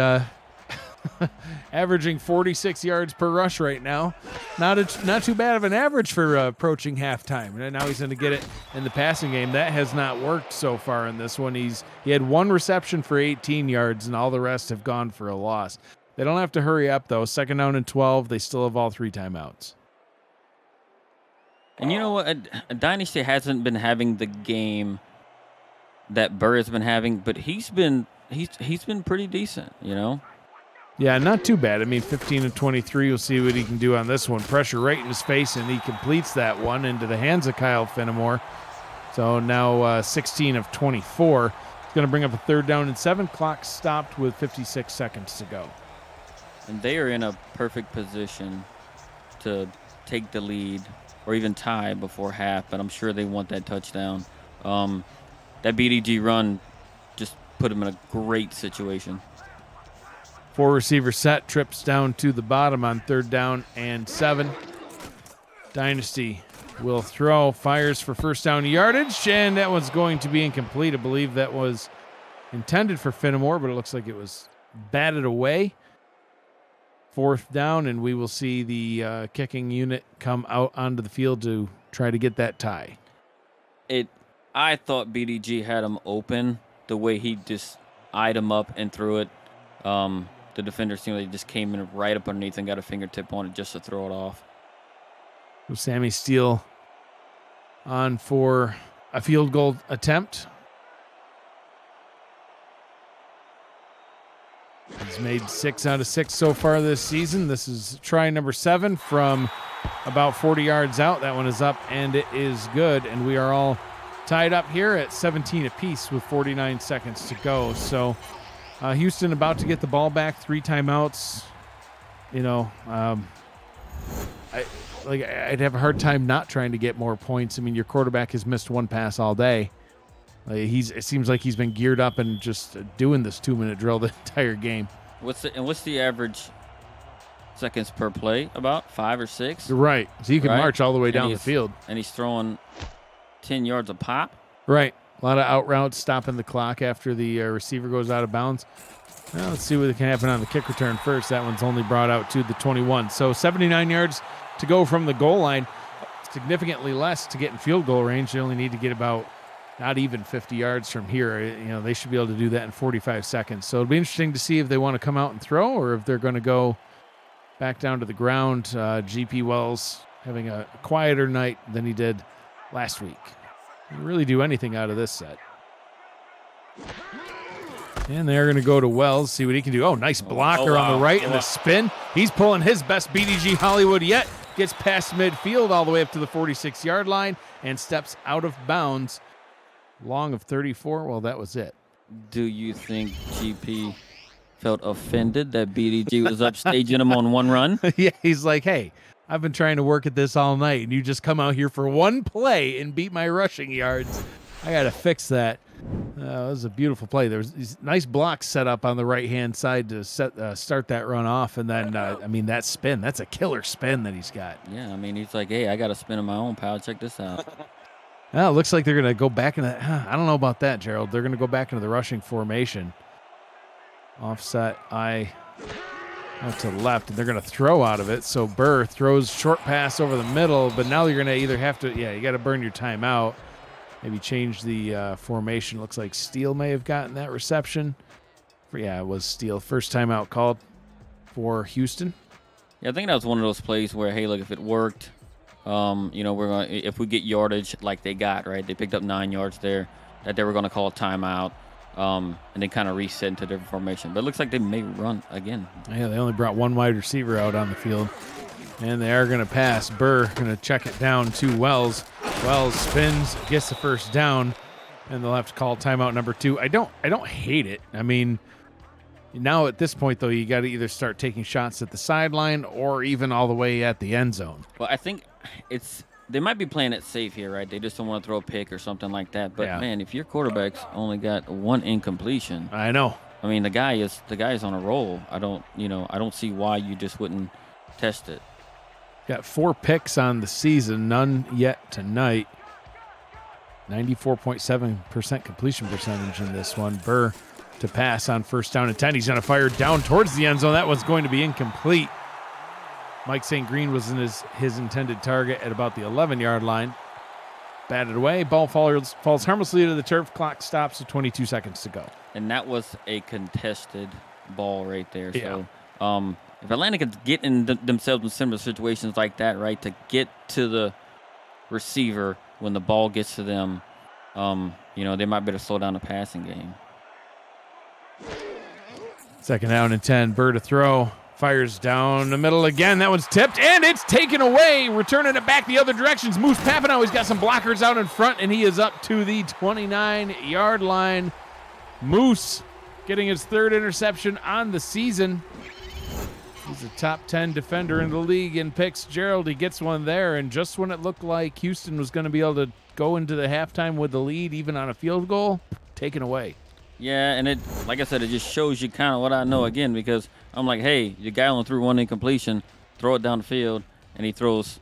averaging 46 yards per rush right now. Not too bad of an average for approaching halftime. And now he's going to get it in the passing game. That has not worked so far in this one. He had 1 reception for 18 yards, and all the rest have gone for a loss. They don't have to hurry up, though. 2nd down and 12. They still have all 3 timeouts. And you know what? A Dynasty hasn't been having the game that Burr has been having, but he's been pretty decent, you know? Yeah, not too bad. I mean, 15 of 23. We'll see what he can do on this one. Pressure right in his face, and he completes that one into the hands of Kyle Fenimore. So now 16 of 24. It's going to bring up a 3rd down and 7. Clock stopped with 56 seconds to go. And they are in a perfect position to take the lead or even tie before half, but I'm sure they want that touchdown. That BDG run just put him in a great situation. 4 receiver set, trips down to the bottom on 3rd down and 7. Dynasty will throw, fires for first down yardage, and that one's going to be incomplete. I believe that was intended for Fenimore, but it looks like it was batted away. 4th down, and we will see the kicking unit come out onto the field to try to get that tie. I thought BDG had him open the way he just eyed him up and threw it. The defender seemed like he just came in right up underneath and got a fingertip on it just to throw it off. So Sammy Steele on for a field goal attempt. He's made 6 out of 6 so far this season. This is try number 7 from about 40 yards out. That one is up, and it is good. And we are all tied up here at 17 apiece with 49 seconds to go. So Houston about to get the ball back, 3 timeouts. You know, I'd have a hard time not trying to get more points. I mean, your quarterback has missed 1 pass all day. It seems like he's been geared up and just doing this 2-minute drill the entire game. What's the average seconds per play? About 5 or 6. Right. So you can march all the way down the field. And he's throwing 10 yards a pop. Right. A lot of out routes, stopping the clock after the receiver goes out of bounds. Well, let's see what can happen on the kick return first. That one's only brought out to the 21. So 79 yards to go from the goal line. Significantly less to get in field goal range. They only need to get about not even 50 yards from here. You know, they should be able to do that in 45 seconds. So it'll be interesting to see if they want to come out and throw or if they're going to go back down to the ground. GP Wells having a quieter night than he did last week. Didn't really do anything out of this set. And they're going to go to Wells, see what he can do. Oh, nice blocker on the right and the spin. He's pulling his best BDG Hollywood yet. gets past midfield all the way up to the 46-yard line and steps out of bounds. Long of 34. Well, that was it. Do you think GP felt offended that BDG was upstaging him on one run? Yeah, he's like, hey, I've been trying to work at this all night, and you just come out here for one play and beat my rushing yards. I got to fix that. It was a beautiful play. There was these nice blocks set up on the right-hand side to start that run off, and then, that spin, that's a killer spin that he's got. Yeah, I mean, he's like, hey, I got to spin on my own, pal. Check this out. Well, it looks like they're going to go back into I don't know about that, Gerald. They're going to go back into the rushing formation. Offset eye out to the left, and they're going to throw out of it. So Burr throws short pass over the middle, but now you're going to either have to, you got to burn your timeout. Maybe change the formation. Looks like Steele may have gotten that reception. It was Steele. First timeout called for Houston. Yeah, I think that was one of those plays where, hey, look, if it worked, if we get yardage like they got, right? They picked up 9 yards there, that they were going to call a timeout, and then kind of reset into different formation. But it looks like they may run again. Yeah, they only brought one wide receiver out on the field, and they are going to pass. Burr going to check it down to Wells. Wells spins, gets the first down, and they'll have to call timeout number 2. I don't hate it. I mean, now at this point, though, you got to either start taking shots at the sideline or even all the way at the end zone. Well, I think they might be playing it safe here, right? They just don't want to throw a pick or something like that. But man, if your quarterback's only got one incompletion, I know. I mean, the guy is on a roll. I don't see why you just wouldn't test it. Got 4 picks on the season, none yet tonight. 94.7% completion percentage in this one. Burr to pass on first down and 10. He's going to fire down towards the end zone. That one's going to be incomplete. Mike St. Green was in his intended target at about the 11-yard line. Batted away. Ball falls harmlessly to the turf. Clock stops with 22 seconds to go. And that was a contested ball right there. Yeah. So if Atlanta could get themselves in similar situations like that, right, to get to the receiver when the ball gets to them, they might be able to slow down the passing game. Second down and 10. Burr to throw. Fires down the middle again. That one's tipped, and it's taken away. Returning it back the other directions. Moose Papanow, he's got some blockers out in front, and he is up to the 29-yard line. Moose getting his 3rd interception on the season. He's a top 10 defender in the league in picks. Gerald, he gets one there, and just when it looked like Houston was going to be able to go into the halftime with the lead, even on a field goal, taken away. Yeah, and it, like I said, it just shows you kind of what I know again, because I'm like, hey, the guy only threw one incompletion, throw it down the field, and he throws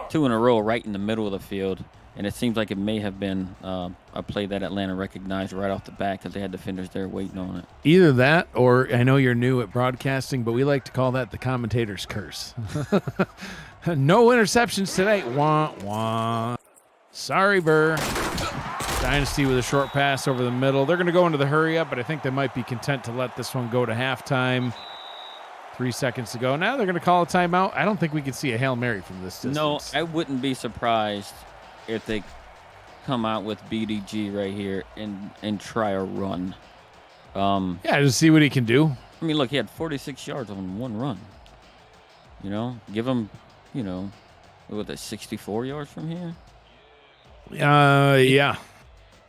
2 in a row right in the middle of the field. And it seems like it may have been a play that Atlanta recognized right off the bat because they had defenders there waiting on it. Either that, or I know you're new at broadcasting, but we like to call that the commentator's curse. No interceptions today. Wah, wah. Sorry, Burr. Dynasty with a short pass over the middle. They're going to go into the hurry up, but I think they might be content to let this one go to halftime. 3 seconds to go. Now they're going to call a timeout. I don't think we can see a Hail Mary from this distance. No, I wouldn't be surprised if they come out with BDG right here and try a run. Just see what he can do. I mean, look, he had 46 yards on one run. Give him, what, 64 yards from here? Yeah.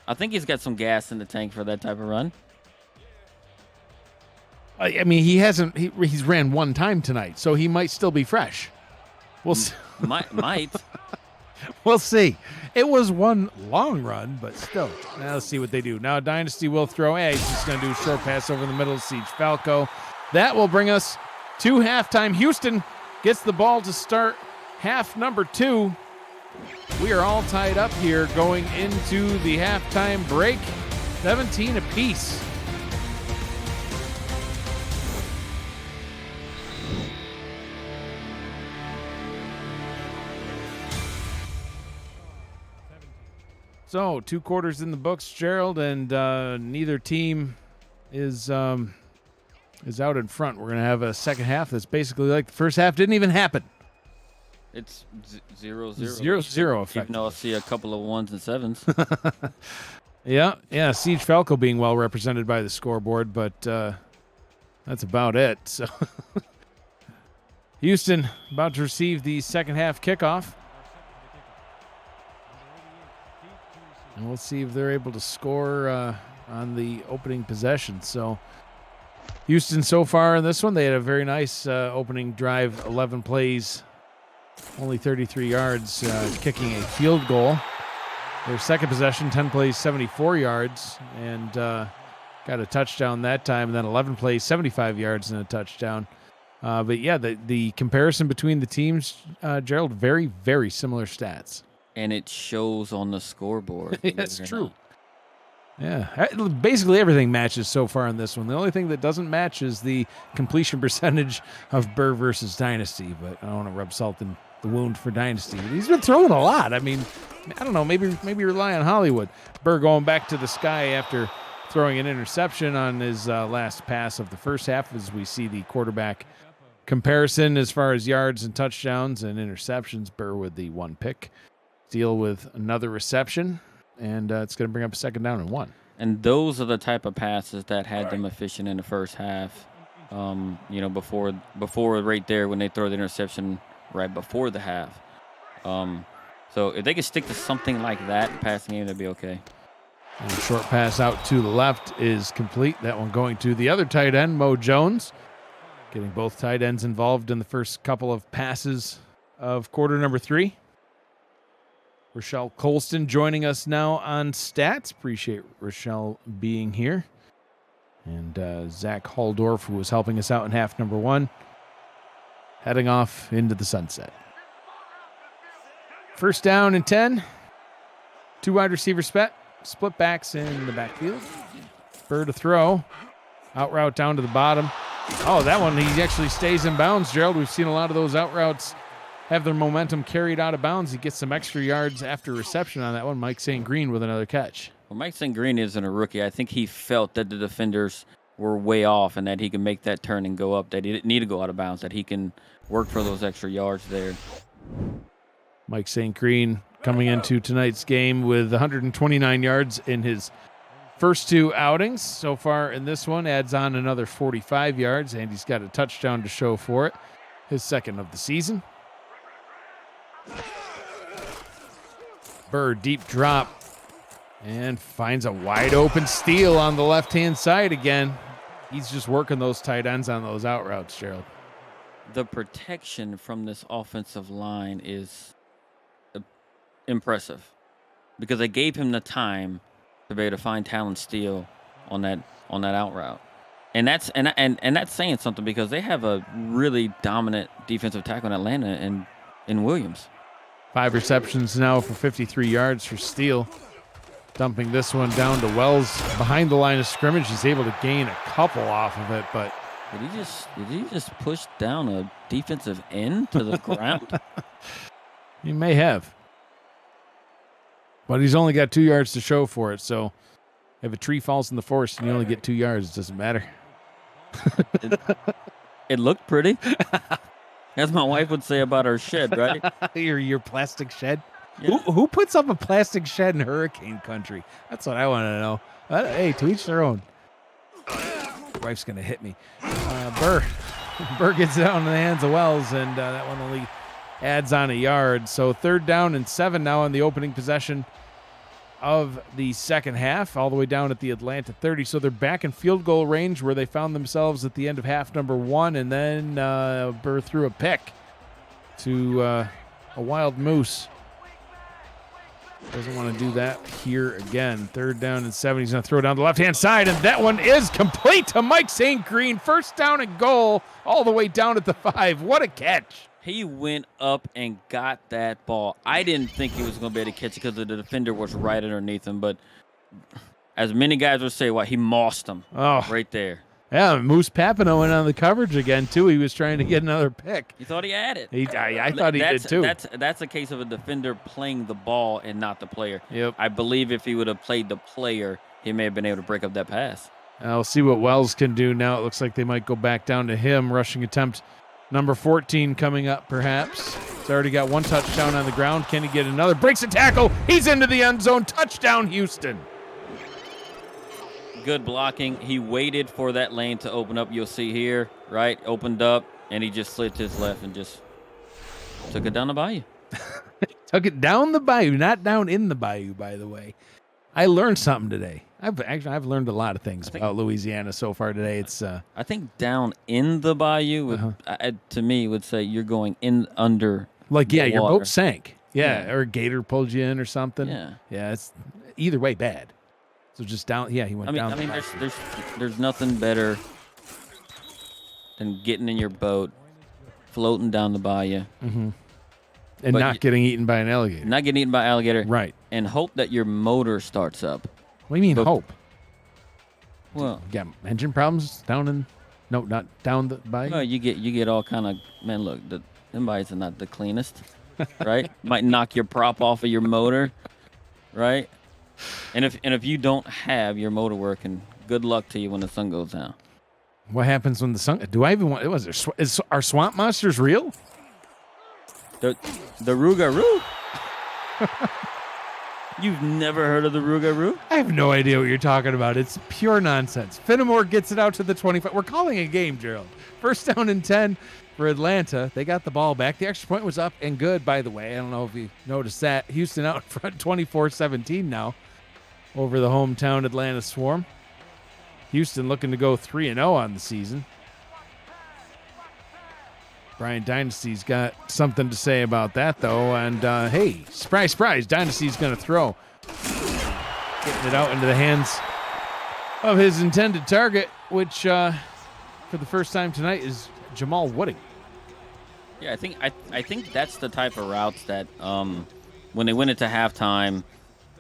I think he's got some gas in the tank for that type of run. I mean, he's ran one time tonight, so he might still be fresh. We'll see. Might. We'll see. It was one long run, but still. Now let's see what they do. Now Dynasty will throw. He's just going to do a short pass over the middle to Siege Falco. That will bring us to halftime. Houston gets the ball to start half number 2. We are all tied up here going into the halftime break. 17 apiece. So 2 quarters in the books, Gerald, and neither team is out in front. We're going to have a second half that's basically like the first half didn't even happen. It's 0-0. 0-0 effect. Even though I see a couple of 1s and 7s. Yeah. Siege Falco being well represented by the scoreboard, but that's about it. So Houston about to receive the second half kickoff. And we'll see if they're able to score on the opening possession. So Houston so far in this one, they had a very nice opening drive, 11 plays, only 33 yards, kicking a field goal. Their second possession, 10 plays, 74 yards, and got a touchdown that time. And then 11 plays, 75 yards, and a touchdown. But yeah, the comparison between the teams, Gerald, very, very similar stats. And it shows on the scoreboard. That's true. Yeah, basically everything matches so far in this one. The only thing that doesn't match is the completion percentage of Burr versus Dynasty. But I don't want to rub salt in the wound for Dynasty. But he's been throwing a lot. I mean, I don't know. Maybe rely on Hollywood. Burr going back to the sky after throwing an interception on his last pass of the first half, as we see the quarterback comparison as far as yards and touchdowns and interceptions. Burr with the one pick. Steele with another reception, and it's going to bring up a second down and 1. And those are the type of passes that had them efficient in the first half. Before right there when they throw the interception right before the half. So if they could stick to something like that passing game, that'd be okay. And a short pass out to the left is complete. That one going to the other tight end, Mo Jones. Getting both tight ends involved in the first couple of passes of quarter number 3. Rochelle Colston joining us now on stats. Appreciate Rochelle being here. And Zach Halldorf, who was helping us out in half number 1, heading off into the sunset. First down and 10. 2 wide receiver split backs in the backfield. Burr to throw. Out route down to the bottom. Oh, that one, he actually stays in bounds, Gerald. We've seen a lot of those out routes have their momentum carried out of bounds. He gets some extra yards after reception on that one. Mike St. Green with another catch. Well, Mike St. Green isn't a rookie. I think he felt that the defenders were way off and that he can make that turn and go up, that he didn't need to go out of bounds, that he can work for those extra yards there. Mike St. Green coming into tonight's game with 129 yards in his first 2 outings. So far in this one, adds on another 45 yards, and he's got a touchdown to show for it, his second of the season. Burr, deep drop, and finds a wide open Steele on the left-hand side again. He's just working those tight ends on those out routes, Gerald. The protection from this offensive line is impressive because they gave him the time to be able to find Talon Steele on that out route. And that's saying something because they have a really dominant defensive tackle in Atlanta and in Williams. 5 receptions now for 53 yards for Steele. Dumping this one down to Wells behind the line of scrimmage. He's able to gain a couple off of it, but did he just push down a defensive end to the ground? He may have. But he's only got 2 yards to show for it, so if a tree falls in the forest and you only get 2 yards, it doesn't matter. It looked pretty. As my wife would say about our shed, right? Your plastic shed? Yeah. Who puts up a plastic shed in hurricane country? That's what I want to know. Hey, to each their own. Wife's going to hit me. Burr gets it out in the hands of Wells, and that one only adds on a yard. So 3rd down and 7 now on the opening possession of the second half, all the way down at the Atlanta 30. So they're back in field goal range where they found themselves at the end of half number 1, and then Burr threw a pick to a wild moose. Doesn't want to do that here again. 3rd down and 7. He's going to throw down the left-hand side, and that one is complete to Mike St. Green. 1st down and goal all the way down at the 5. What a catch. He went up and got that ball. I didn't think he was going to be able to catch it because the defender was right underneath him. But as many guys would say, he mossed him right there. Yeah, Moose Papineau went on the coverage again, too. He was trying to get another pick. He thought he had it. I thought he did, too. That's a case of a defender playing the ball and not the player. Yep. I believe if he would have played the player, he may have been able to break up that pass. I'll see what Wells can do now. It looks like they might go back down to him. Rushing attempt number 14 coming up, perhaps. He's already got 1 touchdown on the ground. Can he get another? Breaks a tackle. He's into the end zone. Touchdown, Houston. Good blocking. He waited for that lane to open up. You'll see here, right? Opened up. and he just slid to his left and just took it down the bayou. Took it down the bayou, not down in the bayou, by the way. I learned something today. I've learned a lot of things about Louisiana so far today. It's I think down in the bayou would, to me would say you're going in under like the your water. boat sank. Yeah, or a gator pulled you in or something. Yeah, it's either way bad. So just down. Yeah, he went down. I mean, there's nothing better than getting in your boat, floating down the bayou, and not getting eaten by an alligator. Not getting eaten by alligator, right? And hope that your motor starts up. What do you mean hope? Well, you got engine problems down in? No, not down the bayou. No, you get all kind of man. Look, them bayous are not the cleanest, right? Might knock your prop off of your motor, right? And if you don't have your motor working, good luck to you when the sun goes down. What happens when the sun? Do I even want? Is our swamp monsters real? The Rougarou? You've never heard of the Rougarou? I have no idea what you're talking about. It's pure nonsense. Finnemore gets it out to the 25. We're calling a game, Gerald. First down and 10 for Atlanta. They got the ball back. The extra point was up and good, by the way. I don't know if you noticed that. Houston out in front 24-17 now over the hometown Atlanta Swarm. Houston looking to go 3-0 on the season. Brian Dynasty's got something to say about that, though. And, hey, surprise, surprise, Dynasty's going to throw. Getting it out into the hands of his intended target, which, for the first time tonight, is Jamal Wooding. Yeah, I think that's the type of routes that when they went into halftime,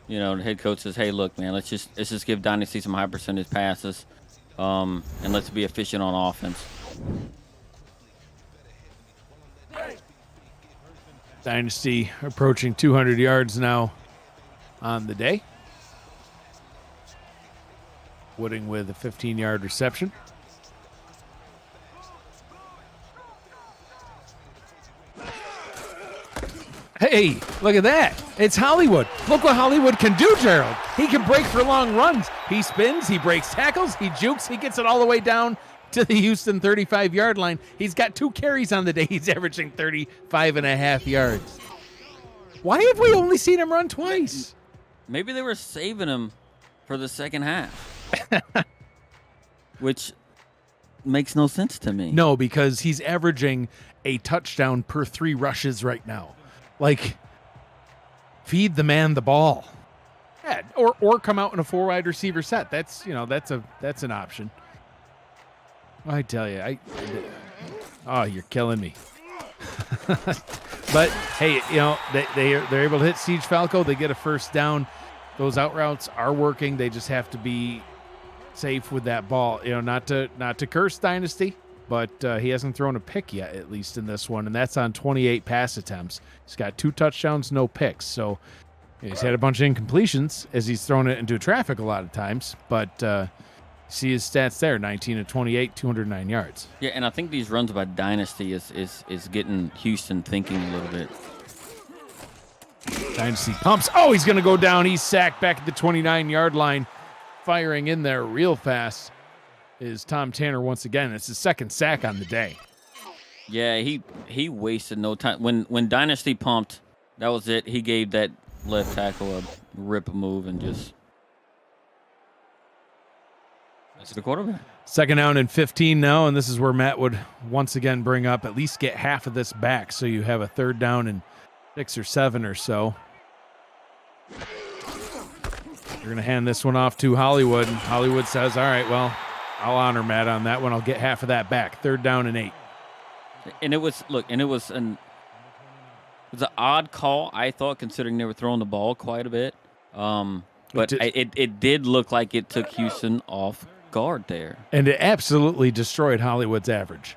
you know, the head coach says, hey, look, man, let's just give Dynasty some high percentage passes, and let's be efficient on offense. Dynasty approaching 200 yards now on the day. Wooding with a 15-yard reception. Hey, look at that. It's Hollywood. Look what Hollywood can do, Gerald. He can break for long runs. He spins, he breaks tackles, he jukes, he gets it all the way down to the Houston 35-yard line. He's got 2 carries on the day. He's averaging 35.5 yards. Why have we only seen him run twice? Maybe they were saving him for the second half, which makes no sense to me. No, because he's averaging a touchdown per 3 rushes right now. Like, feed the man the ball. Yeah, or come out in a 4 wide receiver set. That's an option. I tell you, you're killing me. But hey, they're able to hit Siege Falco. They get a first down. Those out routes are working. They just have to be safe with that ball. Not to curse Dynasty, but he hasn't thrown a pick yet, at least in this one, and that's on 28 pass attempts. He's got 2 touchdowns, no picks. So he's had a bunch of incompletions as he's thrown it into traffic a lot of times, but. See his stats there, 19 of 28, 209 yards. Yeah, and I think these runs by Dynasty is getting Houston thinking a little bit. Dynasty pumps. Oh, he's going to go down. He's sacked back at the 29-yard line. Firing in there real fast is Tom Tanner once again. It's his second sack on the day. Yeah, he wasted no time. When Dynasty pumped, that was it. He gave that left tackle a rip move and just... That's the quarterback. Second down and 15 now, and this is where Matt would once again bring up, at least get half of this back so you have a third down and 6 or 7 or so. You're going to hand this one off to Hollywood, and Hollywood says, all right, well, I'll honor Matt on that one. I'll get half of that back. Third down and 8. And it was an odd call, I thought, considering they were throwing the ball quite a bit. But it did look like it took Houston off guard there. And it absolutely destroyed Hollywood's average.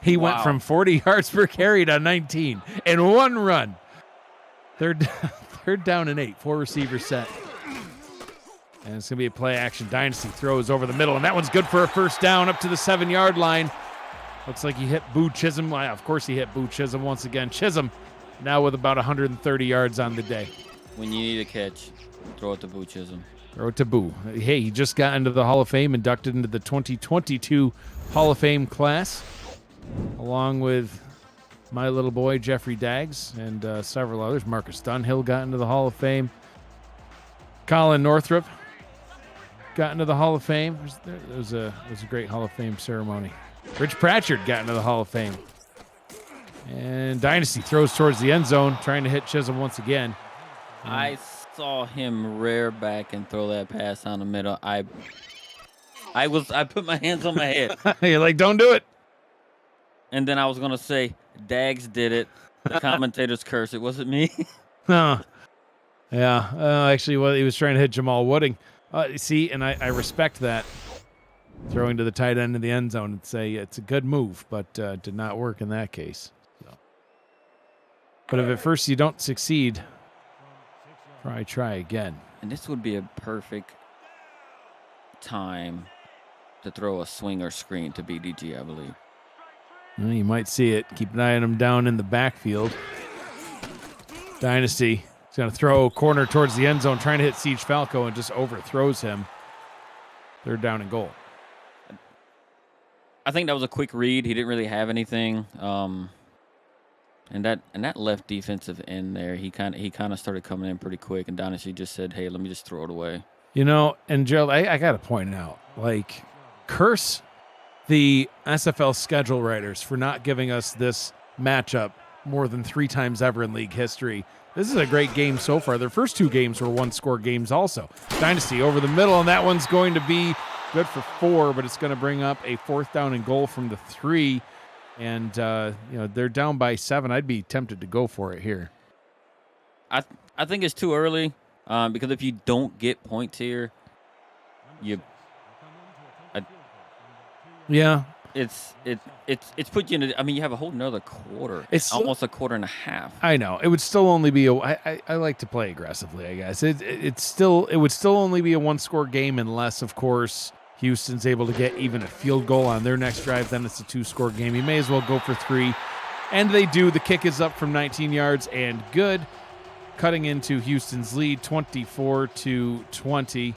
He went from 40 yards per carry to 19 in one run. Third down and 8, 4 receiver set. And it's going to be a play action. Dynasty throws over the middle, and that one's good for a first down up to the 7-yard line. Looks like he hit Boo Chisholm. Well, of course he hit Boo Chisholm once again. Chisholm now with about 130 yards on the day. When you need a catch, throw it to Boo Chisholm. Throw it to Boo. Hey, he just got into the Hall of Fame, inducted into the 2022 Hall of Fame class, along with my little boy, Jeffrey Daggs, and several others. Marcus Dunhill got into the Hall of Fame. Colin Northrup got into the Hall of Fame. It was a great Hall of Fame ceremony. Rich Pratchard got into the Hall of Fame. And Dynasty throws towards the end zone, trying to hit Chisholm once again. I saw him rear back and throw that pass down the middle. I put my hands on my head. You're like, don't do it. And then I was gonna say, Dags did it. The commentators curse. It wasn't me. Huh. Yeah. Actually, well, he was trying to hit Jamal Wooding. See, and I respect that. Throwing to the tight end in the end zone. It's a good move, but did not work in that case. So. But if at first you don't succeed, try again. And this would be a perfect time to throw a swing or screen to BDG, I believe. Well, you might see it. Keep an eye on him down in the backfield. Dynasty is going to throw a corner towards the end zone, trying to hit Siege Falco, and just overthrows him. They're down and goal. I think that was a quick read. He didn't really have anything. And that left defensive end there, he kind of started coming in pretty quick, and Dynasty just said, "Hey, let me just throw it away." You know, and Gerald, I got to point out, like, curse the SFL schedule writers for not giving us this matchup more than 3 times ever in league history. This is a great game so far. Their first 2 games were 1-score games also. Dynasty over the middle, and that one's going to be good for 4, but it's going to bring up a 4th down and goal from the 3. And, they're down by 7. I'd be tempted to go for it here. I think it's too early because if you don't get points here, it's put you in. You have a whole nother quarter. It's almost a quarter and a half. I know it would still only be I like to play aggressively. I guess it would still only be a 1-score game unless, of course, Houston's able to get even a field goal on their next drive. Then it's a 2-score game. You may as well go for 3, and they do. The kick is up from 19 yards and good, cutting into Houston's lead, 24-20.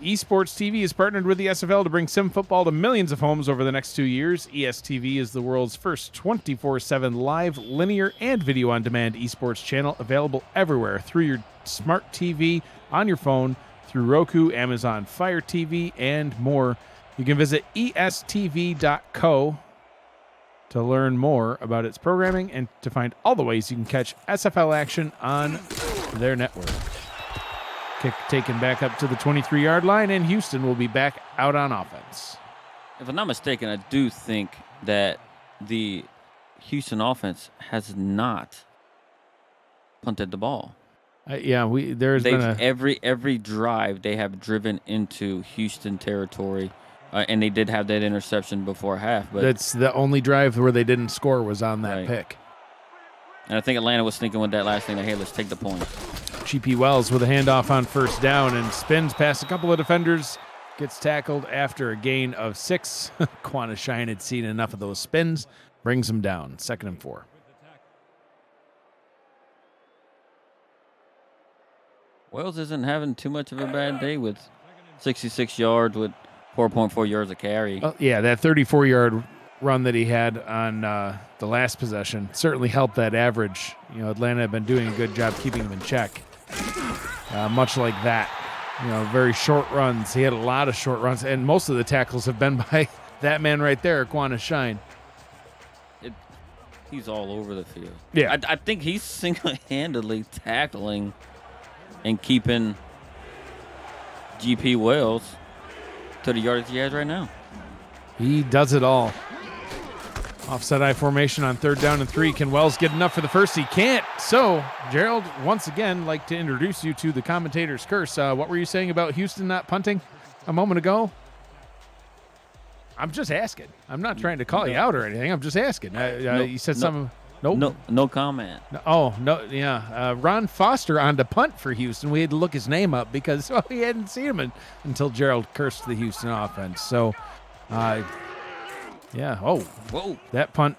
Esports TV is partnered with the SFL to bring sim football to millions of homes over the next 2 years. ESTV is the world's first 24/7 live, linear, and video-on-demand esports channel, available everywhere through your smart TV, on your phone, through Roku, Amazon Fire TV, and more. You can visit estv.co to learn more about its programming and to find all the ways you can catch SFL action on their network. Kick taken back up to the 23-yard line, and Houston will be back out on offense. If I'm not mistaken, I do think that the Houston offense has not punted the ball. Every drive they have driven into Houston territory, and they did have that interception before half. But that's the only drive where they didn't score was on that pick. And I think Atlanta was thinking with that last thing that, hey, let's take the point. GP Wells with a handoff on 1st down and spins past a couple of defenders. Gets tackled after a gain of 6. Quana Shine had seen enough of those spins. Brings him down. 2nd and 4. Wells isn't having too much of a bad day with 66 yards with 4.4 yards a carry. That 34-yard run that he had on the last possession certainly helped that average. Atlanta have been doing a good job keeping him in check. Much like that, very short runs. He had a lot of short runs, and most of the tackles have been by that man right there, Quana Shine. He's all over the field. Yeah. I think he's single-handedly tackling and keeping GP Wells to the yardage he has right now. He does it all. Offset I formation on 3rd down and 3. Can Wells get enough for the first? He can't. So, Gerald, once again, like to introduce you to the commentator's curse. What were you saying about Houston not punting a moment ago? I'm just asking. I'm not trying to call you out or anything. I'm just asking. You said something. Nope. No comment. Ron Foster on to punt for Houston. We had to look his name up because we hadn't seen him until Gerald cursed the Houston offense. So, Whoa. That punt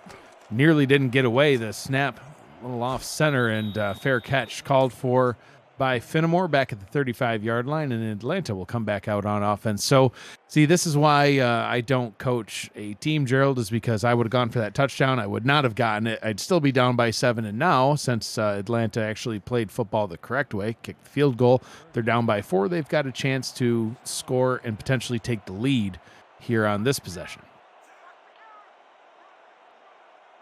nearly didn't get away. The snap a little off center, and fair catch called for by Fenimore back at the 35-yard line, and Atlanta will come back out on offense. So, see, this is why I don't coach a team, Gerald, is because I would have gone for that touchdown. I would not have gotten it. I'd still be down by 7, and now, since Atlanta actually played football the correct way, kicked the field goal, they're down by 4. They've got a chance to score and potentially take the lead here on this possession.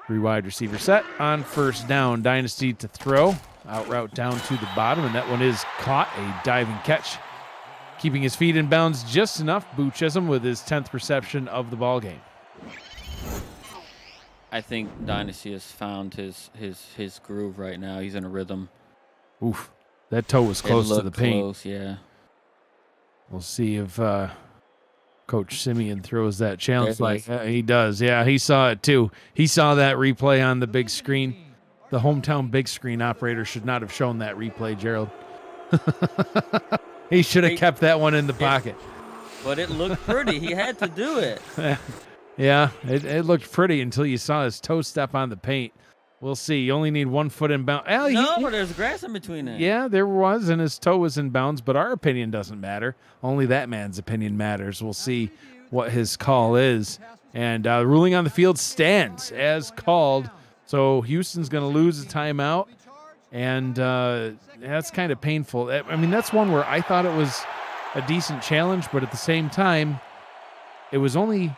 3 wide receiver set on first down. Dynasty to throw. Out route down to the bottom, and that one is caught. A diving catch. Keeping his feet in bounds just enough. Boo Chisholm with his 10th reception of the ball game. I think Dynasty has found his groove right now. He's in a rhythm. Oof. That toe was close to the paint. Close, yeah. We'll see if Coach Simeon throws that challenge. He does. Yeah, he saw it too. He saw that replay on the big screen. The hometown big screen operator should not have shown that replay, Gerald. He should have kept that one in the pocket. But it looked pretty. He had to do it. Yeah, it looked pretty until you saw his toe step on the paint. We'll see. You only need 1 foot in bounds. But there's grass in between there. Yeah, there was, and his toe was in bounds, but our opinion doesn't matter. Only that man's opinion matters. We'll see what his call is. And ruling on the field stands as called. So Houston's going to lose a timeout, and that's kind of painful. I mean, that's one where I thought it was a decent challenge, but at the same time, it was only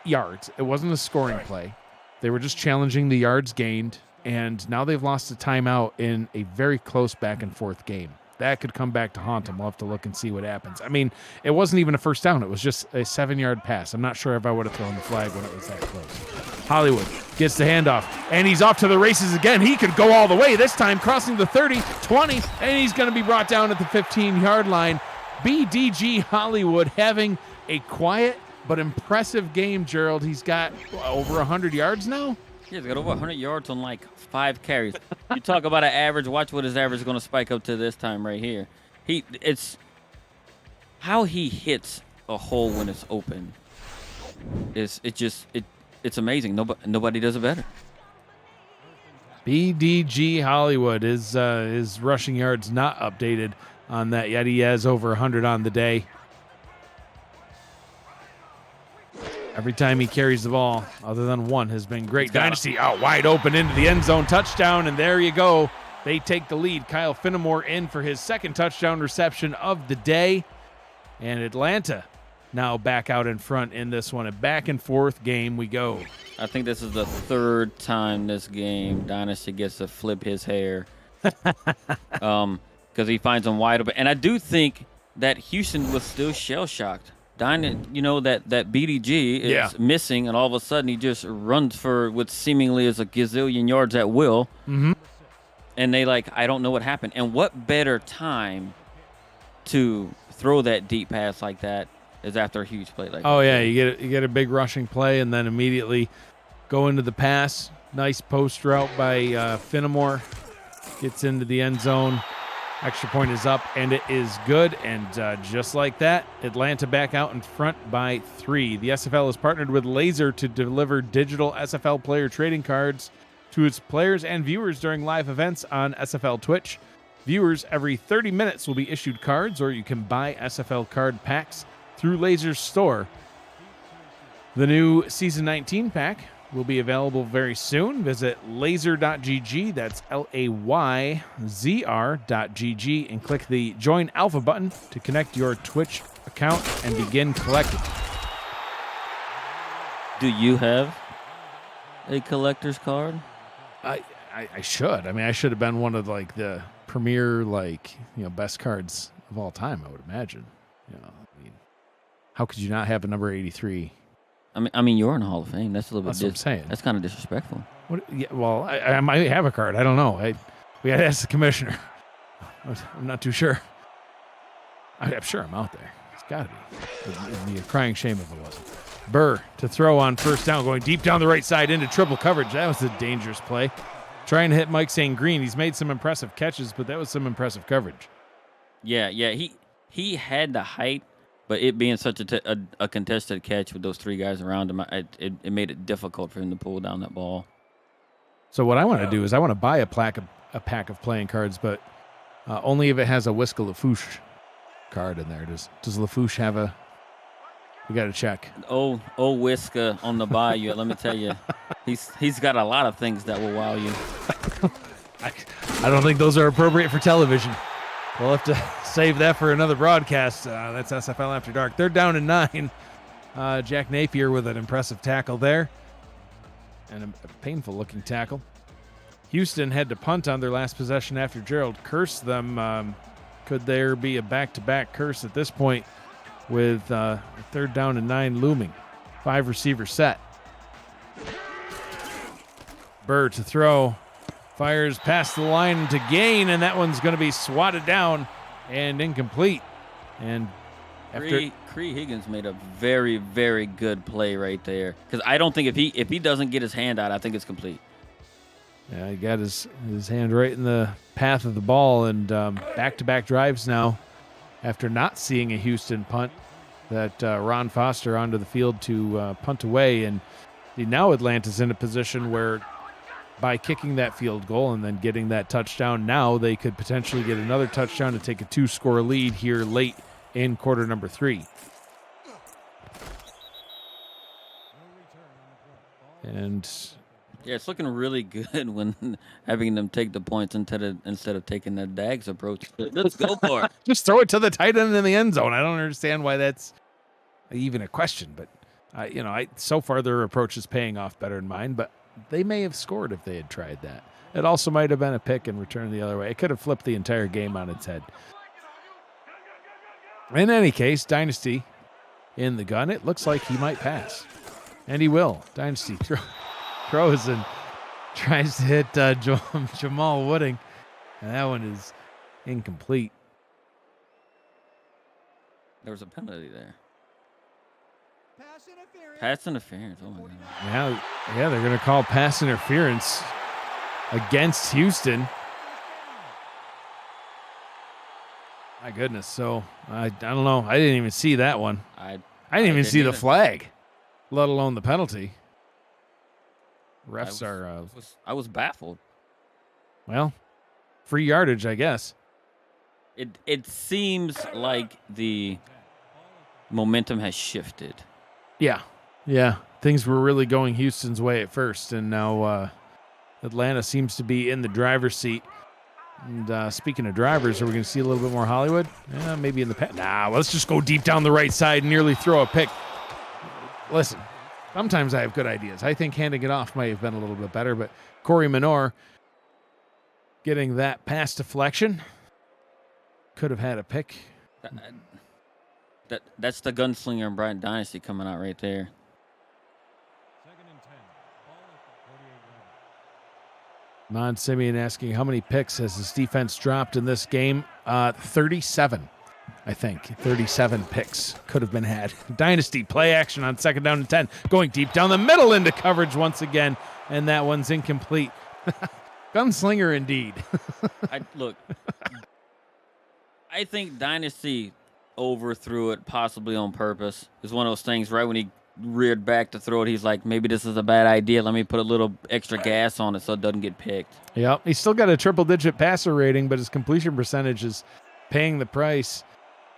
yards. It wasn't a scoring play. They were just challenging the yards gained, and now they've lost a timeout in a very close back-and-forth game. That could come back to haunt them. We'll have to look and see what happens. I mean, it wasn't even a first down. It was just a 7-yard pass. I'm not sure if I would have thrown the flag when it was that close. Hollywood gets the handoff, and he's off to the races again. He could go all the way this time, crossing the 30, 20, and he's going to be brought down at the 15-yard line. BDG Hollywood having a quiet but impressive game, Gerald. He's got over 100 yards now? He's got over 100 yards on like 5 carries. You talk about an average. Watch what his average is going to spike up to this time right here. It's how he hits a hole when it's open. It's amazing. Nobody does it better. BDG Hollywood is his rushing yards not updated on that yet. He has over 100 on the day. Every time he carries the ball, other than one, has been great. Dynasty out wide open into the end zone, touchdown, and there you go. They take the lead. Kyle Fenimore in for his 2nd touchdown reception of the day. And Atlanta now back out in front in this one. A back-and-forth game we go. I think this is the 3rd time this game Dynasty gets to flip his hair. Because he finds them wide open. And I do think that Houston was still shell-shocked. That BDG is missing, and all of a sudden he just runs for what seemingly is a gazillion yards at will. Mm-hmm. And they I don't know what happened. And what better time to throw that deep pass like that is after a huge play like that. Oh, yeah, you get a big rushing play and then immediately go into the pass. Nice post route by Fenimore. Gets into the end zone. Extra point is up, and it is good. And just like that, Atlanta back out in front by 3. The SFL has partnered with Laser to deliver digital SFL player trading cards to its players and viewers during live events on SFL Twitch. Viewers every 30 minutes will be issued cards, or you can buy SFL card packs through Laser's store. The new Season 19 pack will be available very soon. Visit laser.gg, that's LAYZR.gg, and click the Join Alpha button to connect your Twitch account and begin collecting. Do you have a collector's card? I should. I mean, I should have been one of the premier best cards of all time, I would imagine. How could you not have a number 83? I mean, you're in the Hall of Fame. That's a little bit. That's what I'm saying. That's kind of disrespectful. I might have a card. I don't know. We had to ask the commissioner. I'm not too sure. I'm sure I'm out there. It's got to be. It'd be a crying shame if it wasn't. Burr to throw on first down, going deep down the right side into triple coverage. That was a dangerous play. Trying to hit Mike St. Green. He's made some impressive catches, but that was some impressive coverage. Yeah. He had the height. But it being such a contested catch with those 3 guys around him, it made it difficult for him to pull down that ball. So what I want to do is I want to buy a pack of playing cards, but Only if it has a Whiska Lafouche card in there. Does Lafouche have a? We got to check. Oh, Whisker on the bayou. Let me tell you, he's got a lot of things that will wow you. I don't think those are appropriate for television. We'll have to save that for another broadcast. That's SFL After Dark. They're down to 9. Jack Napier with an impressive tackle there. And a painful-looking tackle. Houston had to punt on their last possession after Gerald cursed them. Could there be a back-to-back curse at this point with 3rd down and 9 looming? 5-receiver set. Burr to throw. Fires past the line to gain, and that one's going to be swatted down and incomplete. And after Cree Higgins made a very, very good play right there. Because I don't think if he doesn't get his hand out, I think it's complete. Yeah, he got his hand right in the path of the ball, and back-to-back drives now after not seeing a Houston punt that Ron Foster onto the field to punt away. And now Atlanta's in a position where by kicking that field goal and then getting that touchdown, now they could potentially get another touchdown to take a 2-score lead here late in quarter number 3. And yeah, it's looking really good when having them take the points instead of taking the Dags approach. Let's go for it. Just throw it to the tight end in the end zone. I don't understand why that's even a question, but so far their approach is paying off better than mine, but they may have scored if they had tried that. It also might have been a pick and return the other way. It could have flipped the entire game on its head. In any case, Dynasty in the gun. It looks like he might pass. And he will. Dynasty throws and tries to hit Jamal Wooding. And that one is incomplete. There was a penalty there. Pass interference. Oh, my God. Yeah, they're going to call pass interference against Houston. My goodness. So, I don't know. I didn't even see that one. I didn't even see the flag, let alone the penalty. Refs I was baffled. Well, free yardage, I guess. It seems like the momentum has shifted. Yeah. Things were really going Houston's way at first, and now Atlanta seems to be in the driver's seat. And speaking of drivers, are we going to see a little bit more Hollywood? Yeah, maybe in the let's just go deep down the right side and nearly throw a pick. Listen, sometimes I have good ideas. I think handing it off might have been a little bit better, but Corey Minor getting that pass deflection could have had a pick. That's the gunslinger and Bryant Dynasty coming out right there. Mon Simeon asking how many picks has his defense dropped in this game? 37, I think. 37 picks could have been had. Dynasty play action on 2nd down and 10. Going deep down the middle into coverage once again, and that one's incomplete. Gunslinger indeed. I think Dynasty overthrew it possibly on purpose. It's one of those things right when he reared back to throw it, he's like, maybe this is a bad idea. Let me put a little extra gas on it so it doesn't get picked. Yep. He's still got a triple-digit passer rating, but his completion percentage is paying the price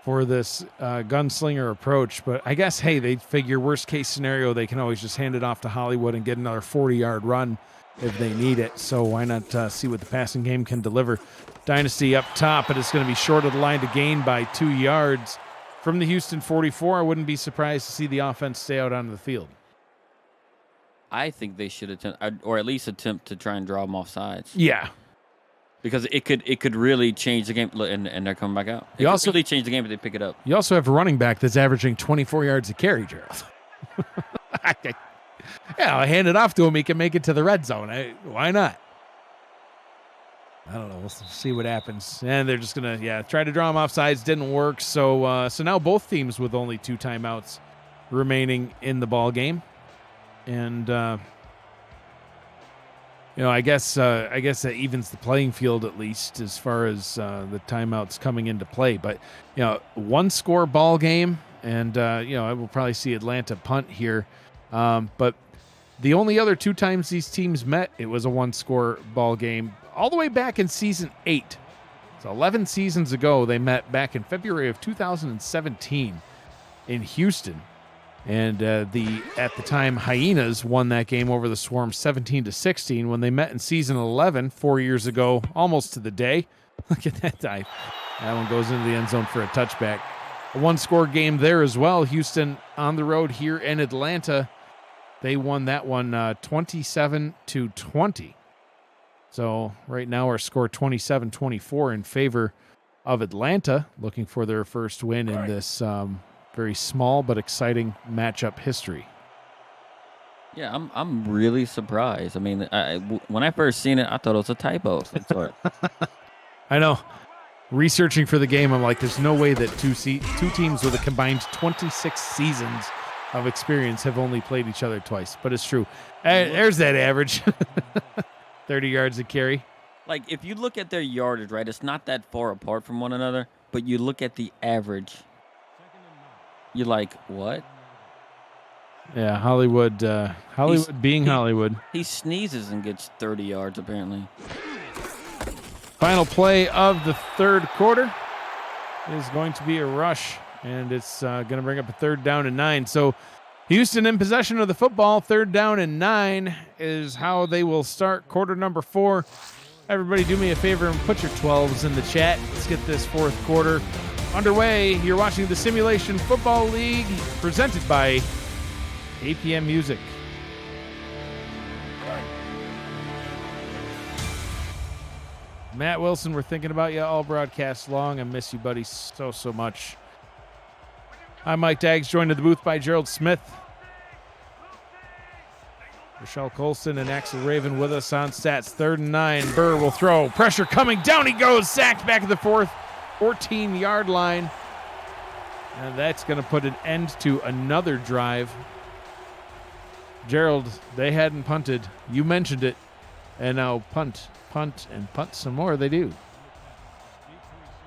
for this gunslinger approach. But I guess, hey, they figure worst-case scenario, they can always just hand it off to Hollywood and get another 40-yard run if they need it. So why not see what the passing game can deliver? Dynasty up top, but it's going to be short of the line to gain by 2 yards. From the Houston 44, I wouldn't be surprised to see the offense stay out onto the field. I think they should attempt, or at least attempt to try and draw them off sides. Yeah. Because it could really change the game, and they're coming back out. It could really change the game if they pick it up. You also have a running back that's averaging 24 yards a carry, Gerald. I hand it off to him. He can make it to the red zone. Why not? I don't know. We'll see what happens. And they're just going to, try to draw him off sides. Didn't work. So now both teams with only 2 timeouts remaining in the ball game. And, I guess that evens the playing field at least as far as the timeouts coming into play. But, 1-score ball game. And, I will probably see Atlanta punt here. But the only other 2 times these teams met, it was a 1-score ball game. All the way back in season 8, So 11 seasons ago, they met back in February of 2017 in Houston. And at the time, Hyenas won that game over the Swarm 17-16 when they met in season 11 4 years ago, almost to the day. Look at that dive. That one goes into the end zone for a touchback. A one-score game there as well. Houston on the road here in Atlanta. They won that one 27-20. So right now our score 27-24 in favor of Atlanta, looking for their first win in this very small but exciting matchup history. Yeah, I'm really surprised. I mean, when I first seen it, I thought it was a typo of some sort. I know. Researching for the game, I'm like, there's no way that two teams with a combined 26 seasons of experience have only played each other twice. But it's true. There's that average. 30 yards a carry. Like, if you look at their yardage, right, it's not that far apart from one another, but you look at the average, you're like, what? Yeah, Hollywood being Hollywood. He sneezes and gets 30 yards, apparently. Final play of the third quarter is going to be a rush, and it's going to bring up a 3rd down and 9. So Houston in possession of the football. 3rd down and 9 is how they will start quarter number 4. Everybody do me a favor and put your 12s in the chat. Let's get this 4th quarter underway. You're watching the Simulation Football League presented by APM Music. Matt Wilson, we're thinking about you all broadcast long. I miss you, buddy, so much. I'm Mike Daggs, joined in the booth by Gerald Smith. Rochelle Colston and Axel Raven with us on stats. 3rd and 9. Burr will throw. Pressure coming. Down he goes. Sacked back at the 14-yard line. And that's going to put an end to another drive. Gerald, they hadn't punted. You mentioned it. And now punt, and punt some more. They do.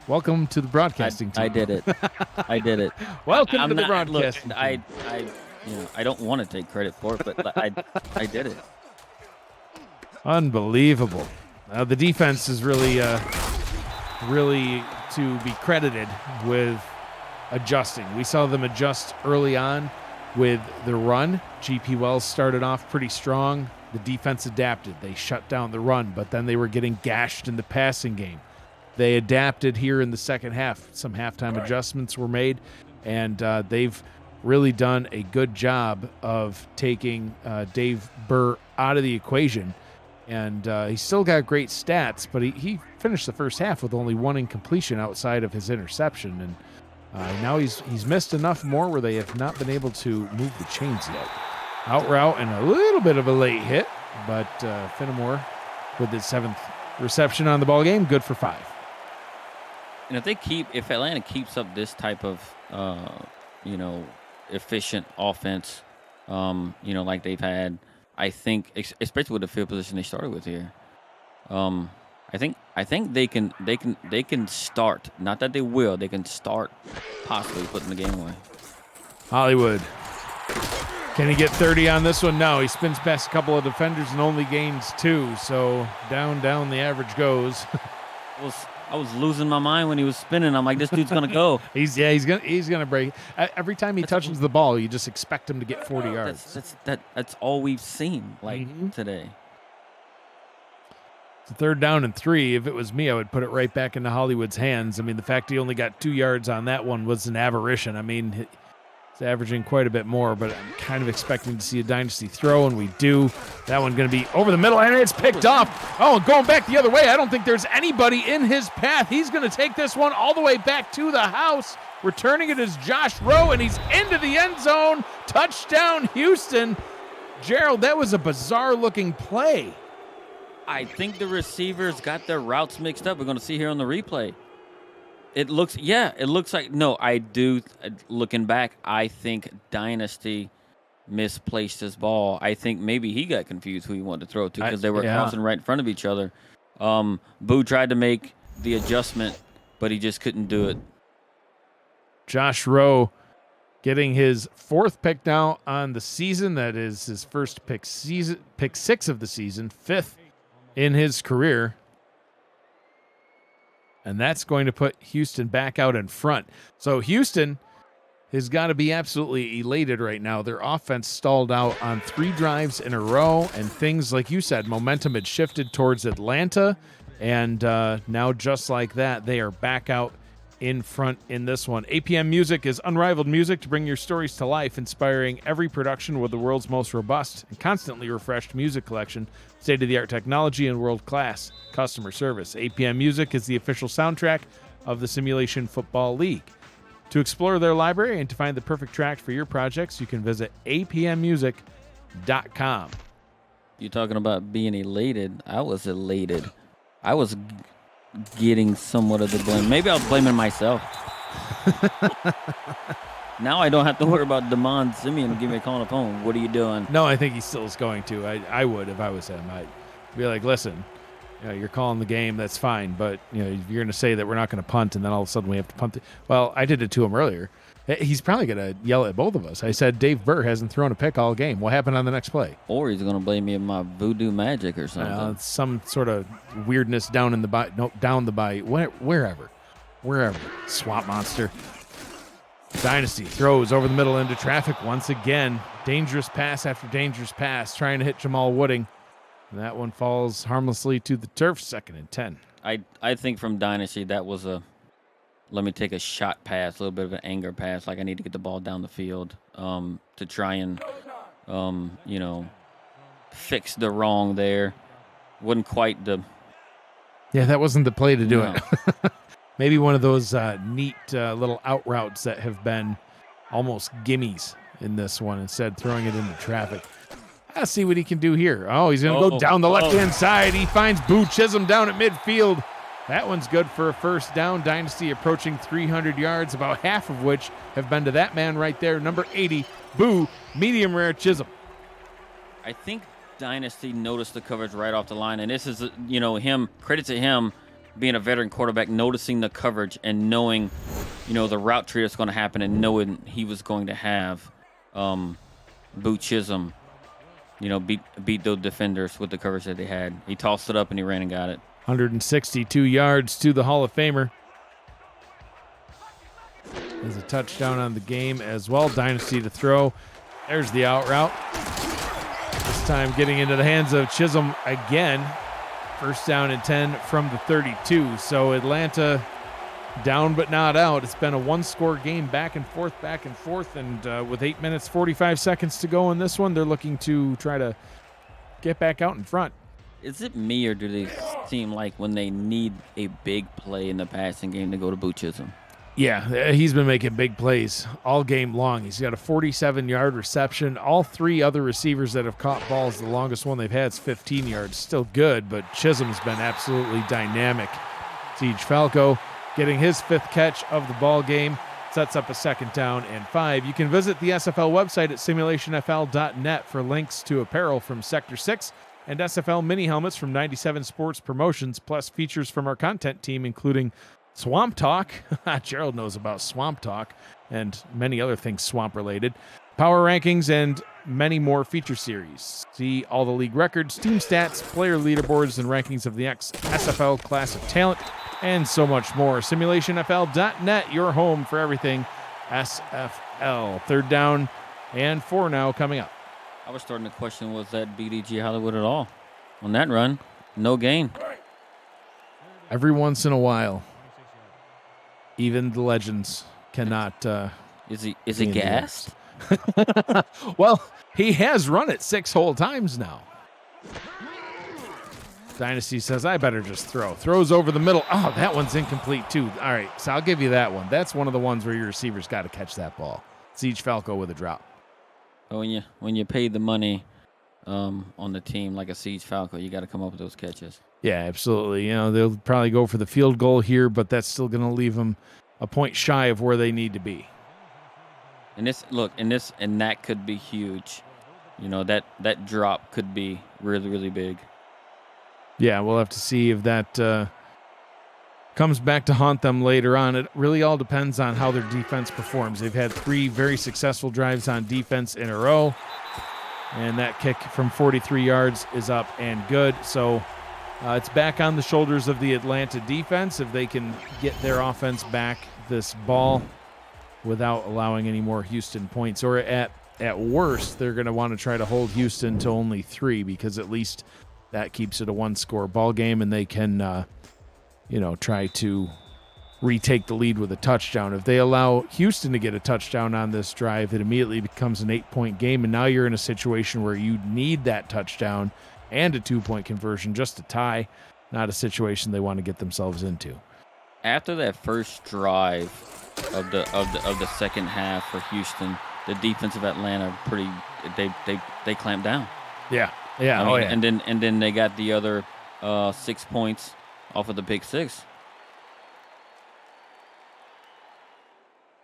Welcome to the broadcasting team. I did it. I did it. Welcome to the broadcasting team. I don't want to take credit for it, but I did it. Unbelievable. The defense is really to be credited with adjusting. We saw them adjust early on with the run. GP Wells started off pretty strong. The defense adapted. They shut down the run, but then they were getting gashed in the passing game. They adapted here in the second half. Some halftime adjustments were made, and they've really done a good job of taking Dave Burr out of the equation. And he's still got great stats, but he finished the first half with only 1 incompletion outside of his interception. And now he's missed enough more where they have not been able to move the chains yet. Out route and a little bit of a late hit, but Finnemore with his 7th reception on the ball game, good for 5. And if Atlanta keeps up this type of, efficient offense, like they've had, I think, especially with the field position they started with here, I think they can start. Not that they will. They can start possibly putting the game away. Hollywood. Can he get 30 on this one? No, he spins past a couple of defenders and only gains 2. So down the average goes. I was losing my mind when he was spinning. I'm like, this dude's gonna go. He's gonna break. Every time he touches the ball, you just expect him to get 40 yards. That's all we've seen today. It's a 3rd down and 3. If it was me, I would put it right back into Hollywood's hands. I mean, the fact he only got 2 yards on that one was an aberration. I mean, it's averaging quite a bit more, but I'm kind of expecting to see a dynasty throw, and we do. That one going to be over the middle, and it's picked off. Oh, going back the other way. I don't think there's anybody in his path. He's going to take this one all the way back to the house. Returning it is Josh Rowe, and he's into the end zone. Touchdown, Houston. Gerald, that was a bizarre-looking play. I think the receivers got their routes mixed up. We're going to see here on the replay. It looks like, no, I do, looking back, I think Dynasty misplaced his ball. I think maybe he got confused who he wanted to throw to because they were crossing right in front of each other. Boo tried to make the adjustment, but he just couldn't do it. Josh Rowe getting his 4th pick now on the season. That is his first pick 6 of the season, 5th in his career. And that's going to put Houston back out in front. So Houston has got to be absolutely elated right now. Their offense stalled out on 3 drives in a row, and things, like you said, momentum had shifted towards Atlanta, and now just like that, they are back out in front in this one. APM Music is unrivaled music to bring your stories to life, inspiring every production with the world's most robust and constantly refreshed music collection, state-of-the-art technology, and world-class customer service. APM Music is the official soundtrack of the Simulation Football League. To explore their library and to find the perfect track for your projects, you can visit apmmusic.com. You're talking about being elated. I was elated. I was getting somewhat of the blame. Maybe I was blaming myself. Now I don't have to worry about Damon Simeon giving me a call on the phone. What are you doing? No, I think he still is going to. I would if I was him. I'd be like, listen, you're calling the game, that's fine, but you're going to say that we're not going to punt, and then all of a sudden we have to punt. Well, I did it to him earlier. He's probably going to yell at both of us. I said Dave Burr hasn't thrown a pick all game. What happened on the next play? Or he's going to blame me of my voodoo magic or something. Some sort of weirdness down in the body, down the body, wherever. Swamp monster. Dynasty throws over the middle into traffic once again. Dangerous pass after dangerous pass, trying to hit Jamal Wooding. And that one falls harmlessly to the turf, 2nd and 10. I think from Dynasty, that was let me take a shot pass, a little bit of an anger pass, like I need to get the ball down the field to try and, fix the wrong there. Wasn't quite the... Yeah, that wasn't the play to do it. Maybe one of those neat little out routes that have been almost gimmies in this one, instead throwing it into traffic. Let's see what he can do here. Oh, he's going to go down the left-hand side. He finds Boo Chisholm down at midfield. That one's good for a first down. Dynasty approaching 300 yards, about half of which have been to that man right there, number 80, Boo, medium rare Chisholm. I think Dynasty noticed the coverage right off the line, and this is, him, credit to him, being a veteran quarterback, noticing the coverage and knowing, the route tree that's going to happen and knowing he was going to have Boo Chisholm, beat those defenders with the coverage that they had. He tossed it up and he ran and got it. 162 yards to the Hall of Famer. There's a touchdown on the game as well. Dynasty to throw. There's the out route. This time getting into the hands of Chisholm again. First down and 10 from the 32. So Atlanta down but not out. It's been a one-score game, back and forth. And with 8 minutes, 45 seconds to go in this one, they're looking to try to get back out in front. Is it me, or do they seem like when they need a big play in the passing game to go to Boo Chisholm? Yeah, he's been making big plays all game long. He's got a 47-yard reception. All 3 other receivers that have caught balls, the longest one they've had is 15 yards. Still good, but Chisholm's been absolutely dynamic. Siege Falco getting his 5th catch of the ball game, sets up a 2nd down and 5. You can visit the SFL website at simulationfl.net for links to apparel from Sector 6 and SFL mini helmets from 97 Sports Promotions, plus features from our content team, including Swamp Talk. Gerald knows about Swamp Talk and many other things swamp related. Power rankings and many more feature series. See all the league records, team stats, player leaderboards, and rankings of the SFL class of talent, and so much more. SimulationFL.net, your home for everything SFL. 3rd down and 4 now coming up. I was starting to question, was that BDG Hollywood at all? On that run, no gain. Every once in a while, even the legends cannot. Is he gassed? Well, he has run it 6 whole times now. Dynasty says, I better just throw. Throws over the middle. Oh, that one's incomplete too. All right, so I'll give you that one. That's one of the ones where your receiver's got to catch that ball. Siege Falco with a drop. When you pay the money on the team like a Siege Falco, you got to come up with those catches. Yeah, absolutely. They'll probably go for the field goal here, but that's still going to leave them a point shy of where they need to be. And that could be huge. That drop could be really, really big. Yeah, we'll have to see if that comes back to haunt them later on. It really all depends on how their defense performs. They've had 3 very successful drives on defense in a row, and that kick from 43 yards is up and good. So It's back on the shoulders of the Atlanta defense if they can get their offense back this ball without allowing any more Houston points. Or at worst, they're going to want to try to hold Houston to only 3 because at least that keeps it a 1-score ball game, and they can, try to retake the lead with a touchdown. If they allow Houston to get a touchdown on this drive, it immediately becomes an 8-point game, and now you're in a situation where you need that touchdown and a 2-point conversion just to tie. Not a situation they want to get themselves into. After that first drive of the second half for Houston, the defense of Atlanta they clamped down. Yeah. And then they got the other 6 points off of the pick six.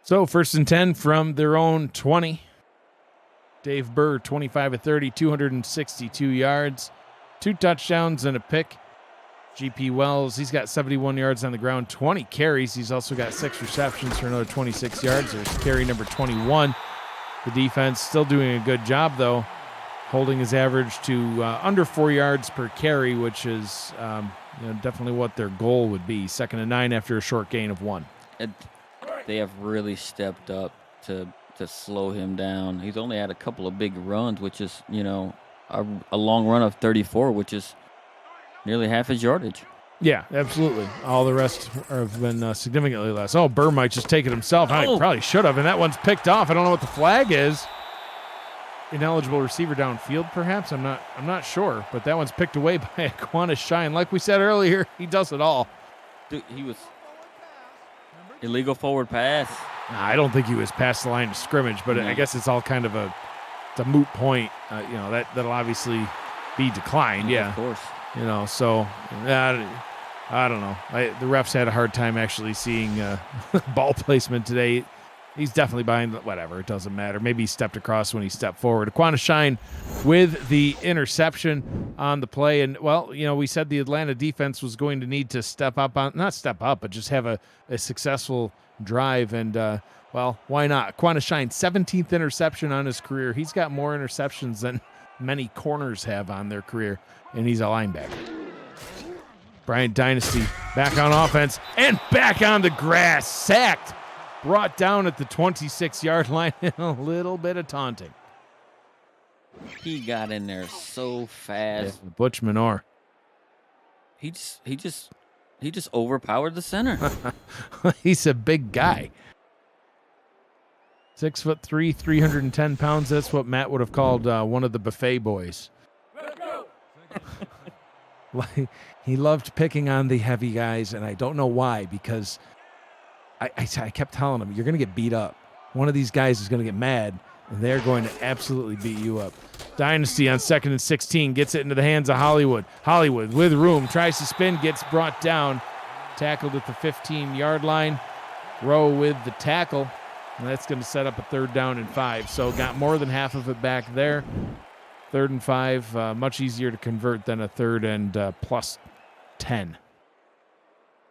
So 1st and 10 from their own 20. Dave Burr, 25 of 30, 262 yards, 2 touchdowns and a pick. GP Wells, he's got 71 yards on the ground, 20 carries. He's also got 6 receptions for another 26 yards. There's carry number 21. The defense still doing a good job, though, holding his average to under 4 yards per carry, which is definitely what their goal would be. 2nd and 9 after a short gain of 1. They have really stepped up to slow him down. He's only had a couple of big runs, which is, a long run of 34, which is nearly half his yardage. Yeah, absolutely. All the rest have been significantly less. Oh, Burr might just take it himself. I probably should have, and that one's picked off. I don't know what the flag is. Ineligible receiver downfield, perhaps. I'm not sure, but that one's picked away by Aquana Shine. Like we said earlier, he does it all. Dude, he was illegal forward pass. I don't think he was past the line of scrimmage, but I guess it's all kind of a moot point. That'll obviously be declined. Yeah, of course. So I don't know. The refs had a hard time actually seeing ball placement today. He's definitely behind. Whatever, it doesn't matter. Maybe he stepped across when he stepped forward. Aquana Shine with the interception on the play. And, we said the Atlanta defense was going to need to not step up, but just have a successful drive. And, why not? Aquana Shine, 17th interception on his career. He's got more interceptions than many corners have on their career, and he's a linebacker. Bryant Dynasty back on offense and back on the grass. Sacked. Brought down at the 26-yard line and a little bit of taunting. He got in there so fast. Yeah, Butch Minor. He just overpowered the center. He's a big guy. 6'3", 310 pounds. That's what Matt would have called one of the buffet boys. He loved picking on the heavy guys, and I don't know why, because I kept telling him, you're going to get beat up. One of these guys is going to get mad, and they're going to absolutely beat you up. Dynasty on 2nd and 16 gets it into the hands of Hollywood. Hollywood with room, tries to spin, gets brought down. Tackled at the 15-yard line. Rowe with the tackle. And that's going to set up a 3rd down and 5. So got more than half of it back there. 3rd and 5, much easier to convert than a 3rd and plus 10.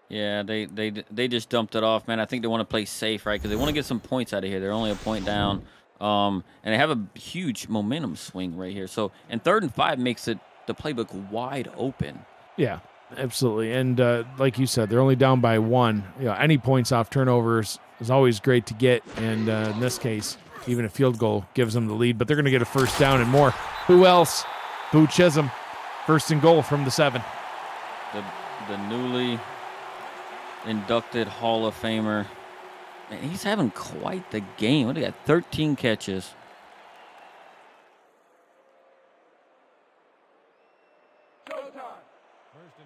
Yeah, they just dumped it off, man. I think they want to play safe, right? Because they want to get some points out of here. They're only a point down. And they have a huge momentum swing right here. So, and 3rd and 5 makes it the playbook wide open. Yeah, absolutely. And like you said, they're only down by 1. Any points off turnovers is always great to get. And in this case, even a field goal gives them the lead. But they're going to get a 1st down and more. Who else? Boo Chisholm. 1st and goal from the 7. The newly inducted Hall of Famer. Man, he's having quite the game. What do you got? 13 catches.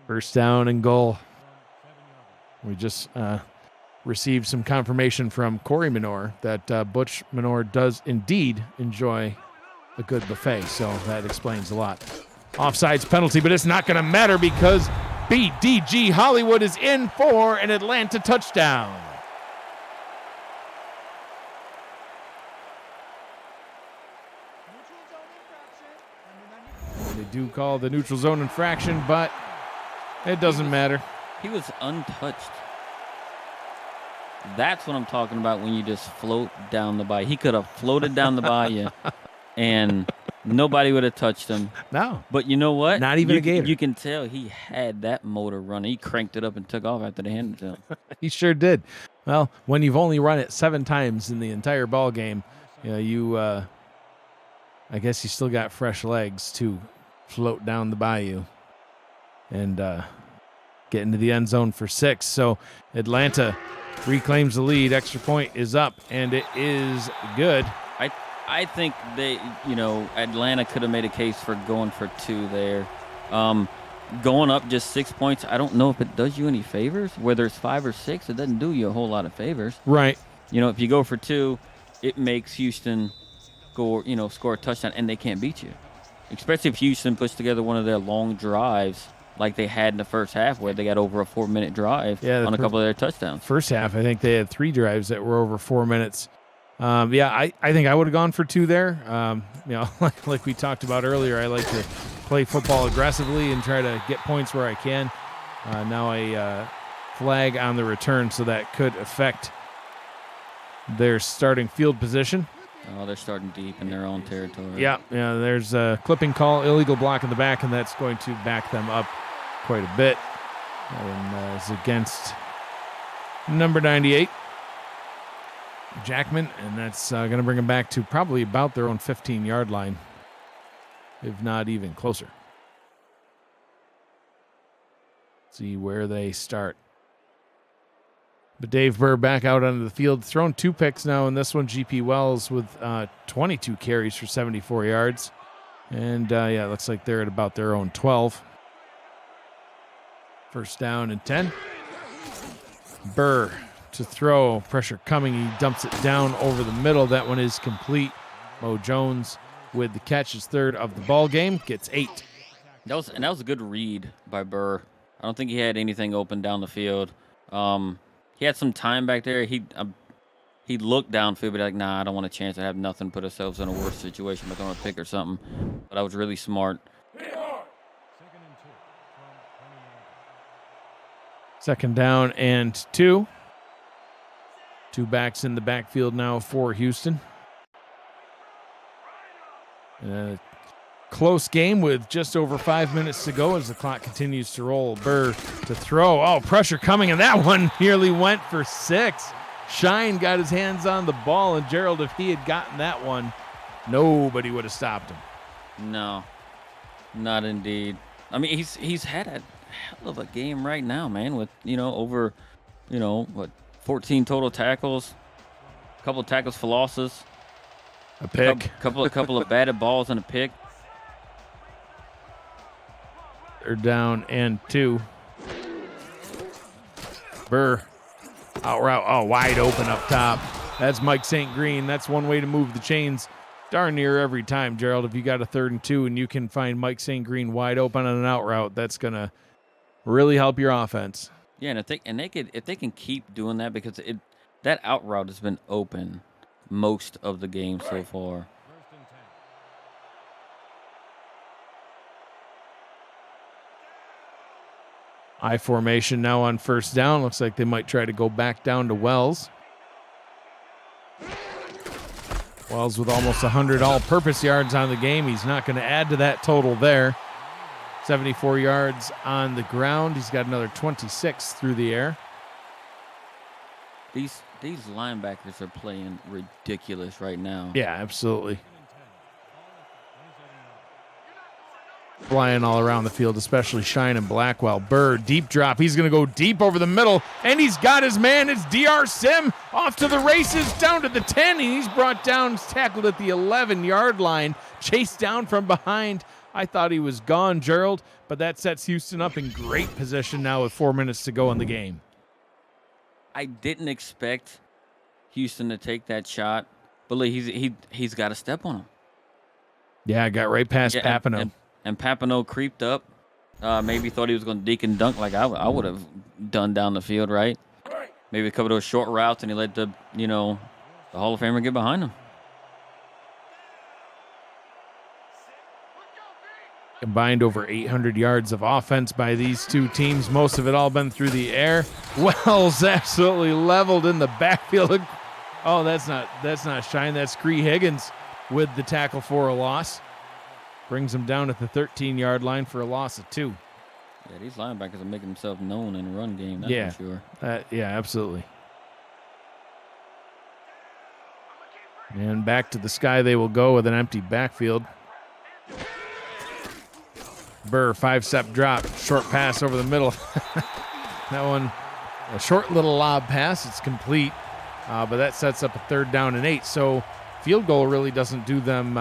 First down and goal. We just received some confirmation from Corey Minor that Butch Minor does indeed enjoy a good buffet, so that explains a lot. Offsides penalty, but it's not going to matter because BDG Hollywood is in for an Atlanta touchdown. They do call the neutral zone infraction, but it doesn't matter. He was untouched. That's what I'm talking about when you just float down the bayou. He could have floated down the bayou and Nobody would have touched him. No. But you know what? Not even a Gator. You can tell he had that motor running. He cranked it up and took off after they handed it to him. He sure did. Well, when you've only run it 7 times in the entire ball game, I guess you still got fresh legs to float down the bayou and get into the end zone for 6. So Atlanta reclaims the lead. Extra point is up, and it is good. I think Atlanta could have made a case for going for 2 there. Going up just 6 points, I don't know if it does you any favors. Whether it's 5 or 6, it doesn't do you a whole lot of favors. Right. If you go for 2, it makes Houston score a touchdown, and they can't beat you. Especially if Houston puts together one of their long drives like they had in the first half, where they got over a 4-minute drive on a couple of their touchdowns. First half, I think they had 3 drives that were over 4 minutes. I think I would have gone for 2 there. Like we talked about earlier, I like to play football aggressively and try to get points where I can. Now a flag on the return, so that could affect their starting field position. Oh, they're starting deep in their own territory. Yeah, there's a clipping call, illegal block in the back, and that's going to back them up quite a bit. That one is against number 98, Jackman, and that's going to bring them back to probably about their own 15-yard line, if not even closer. See where they start. But Dave Burr back out onto the field, thrown 2 picks now, and this one GP Wells with 22 carries for 74 yards. And, it looks like they're at about their own 12. First down and 10. Burr to throw, pressure coming. He dumps it down over the middle. That one is complete. Mo Jones with the catch, his 3rd of the ball game, gets 8. That was a good read by Burr. I don't think he had anything open down the field. He had some time back there. He looked downfield, but like, nah, I don't want a chance to have nothing. Put ourselves in a worse situation by throwing a pick or something. But I was really smart. Second down and 2. 2 backs in the backfield now for Houston. Close game with just over 5 minutes to go as the clock continues to roll. Burr to throw. Oh, pressure coming, and that one nearly went for 6. Shine got his hands on the ball, and Gerald, if he had gotten that one, nobody would have stopped him. No, not indeed. I mean, he's had a hell of a game right now, man, with, over, 14 total tackles, a couple of tackles for losses, a pick, couple of batted balls and a pick. They're down and 2. Burr out route. Oh, wide open up top. That's Mike St. Green. That's one way to move the chains darn near every time, Gerald. If you got a 3rd and 2 and you can find Mike St. Green wide open on an out route, that's going to really help your offense. Yeah, and if they can keep doing that, because that out route has been open most of the game so far. I formation now on first down. Looks like they might try to go back down to Wells. Wells with almost 100 all-purpose yards on the game. He's not going to add to that total there. 74 yards on the ground. He's got another 26 through the air. These linebackers are playing ridiculous right now. Yeah, absolutely. Flying all around the field, especially Shine and Blackwell. Burr, deep drop. He's going to go deep over the middle, and he's got his man. It's DR Sim off to the races, down to the 10, and he's brought down, tackled at the 11-yard line, chased down from behind. I thought he was gone, Gerald, but that sets Houston up in great position now with 4 minutes to go in the game. I didn't expect Houston to take that shot, but look, he's got to step on him. Yeah, got right past Papineau. And Papineau creeped up. Maybe thought he was going to deke and dunk like I would have done down the field, right? Maybe a couple of those short routes, and he let the Hall of Famer get behind him. Combined over 800 yards of offense by these two teams. Most of it all been through the air. Wells absolutely leveled in the backfield. Oh, that's not Shine. That's Cree Higgins with the tackle for a loss. Brings them down at the 13-yard line for a loss of 2. Yeah, these linebackers are making themselves known in the run game, that's for sure. Yeah, absolutely. And back to the sky they will go with an empty backfield. Burr, 5-step drop, short pass over the middle. That one, a short little lob pass. It's complete, but that sets up a 3rd down and 8. So field goal really doesn't do them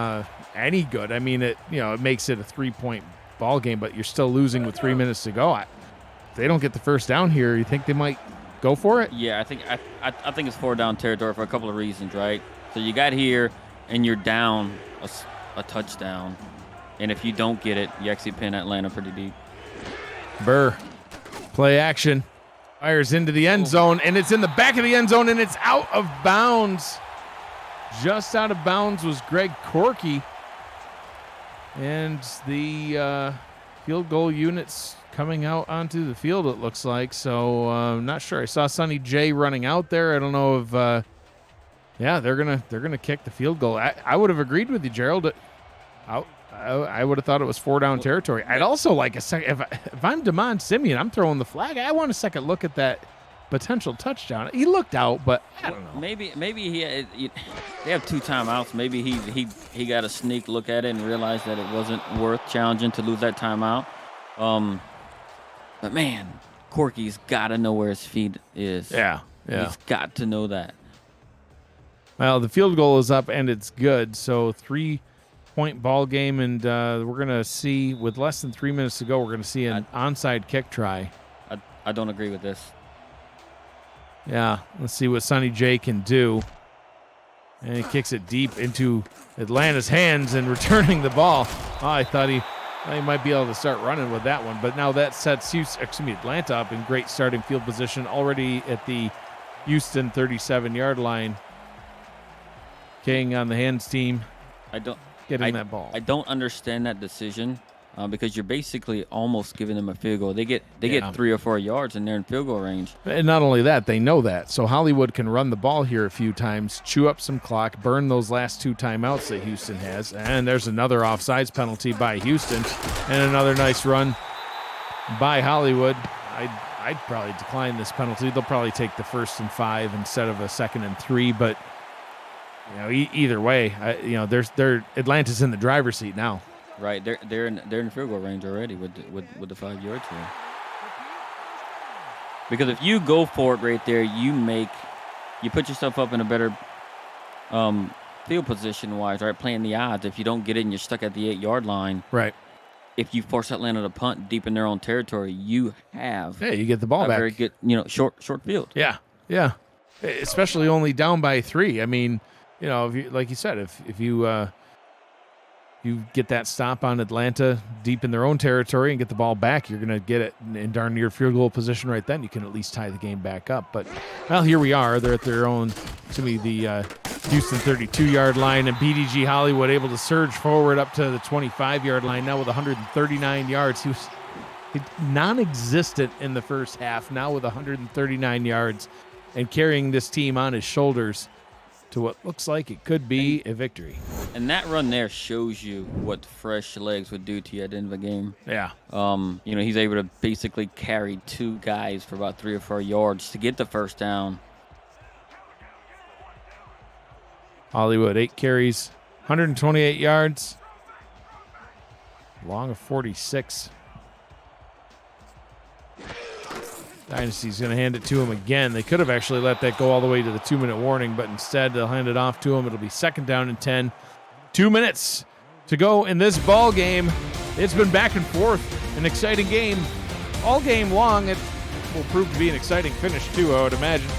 any good. I mean, it makes it a 3-point ball game, but you're still losing with 3 minutes to go. If they don't get the first down here, you think they might go for it? Yeah, I think it's 4-down territory for a couple of reasons, right? So you got here, and you're down a touchdown. And if you don't get it, you actually pin Atlanta pretty deep. Burr, play action, fires into the end zone, and it's in the back of the end zone, and it's out of bounds. Just out of bounds was Greg Corky. And the field goal unit's coming out onto the field, it looks like. So I'm not sure. I saw Sonny J running out there. I don't know if they're gonna kick the field goal. I would have agreed with you, Gerald. I would have thought it was 4-down territory. I'd also like a second. If I'm DeMond Simeon, I'm throwing the flag. I want a second look at that potential touchdown. He looked out, but I don't know. Maybe they have 2 timeouts. Maybe he got a sneak look at it and realized that it wasn't worth challenging to lose that timeout. But man, Corky's got to know where his feet is. Yeah. He's got to know that. Well, the field goal is up and it's good. So 3-point ball game, and we're gonna see with less than 3 minutes to go. We're gonna see an onside kick try. I don't agree with this. Yeah, let's see what Sonny J can do. And he kicks it deep into Atlanta's hands and returning the ball. Oh, I thought he might be able to start running with that one, but now that sets Atlanta up in great starting field position already at the Houston 37-yard line. King on the hands team. Getting that ball. I don't understand that decision because you're basically almost giving them a field goal. They get 3 or 4 yards and they're in field goal range. And not only that, they know that. So Hollywood can run the ball here a few times, chew up some clock, burn those last 2 timeouts that Houston has. And there's another offsides penalty by Houston and another nice run by Hollywood. I'd probably decline this penalty. They'll probably take the 1st and 5 instead of a 2nd and 3, but either way, Atlanta's in the driver's seat now. Right, they're in field goal range already with the 5 yards here. Because if you go for it right there, you put yourself up in a better field position wise, right? Playing the odds. If you don't get it and you're stuck at the 8-yard line, right? If you force Atlanta to punt deep in their own territory, you have you get the ball back. Very good, short field. Yeah, especially only down by 3. I mean. If you, like you said, if you get that stop on Atlanta deep in their own territory and get the ball back, you're going to get it in darn near field goal position right then. You can at least tie the game back up. But, well, here we are. They're at their own, the Houston 32-yard line, and BDG Hollywood able to surge forward up to the 25-yard line now with 139 yards. He was non-existent in the first half, now with 139 yards and carrying this team on his shoulders to what looks like it could be a victory. And that run there shows you what fresh legs would do to you at the end of a game. Yeah. He's able to basically carry 2 guys for about 3 or 4 yards to get the first down. Hollywood, 8 carries, 128 yards, long of 46. Dynasty's going to hand it to him again. They could have actually let that go all the way to the 2-minute warning, but instead they'll hand it off to him. It'll be 2nd down and 10. 2 minutes to go in this ball game. It's been back and forth, an exciting game all game long. It will prove to be an exciting finish, too, I would imagine.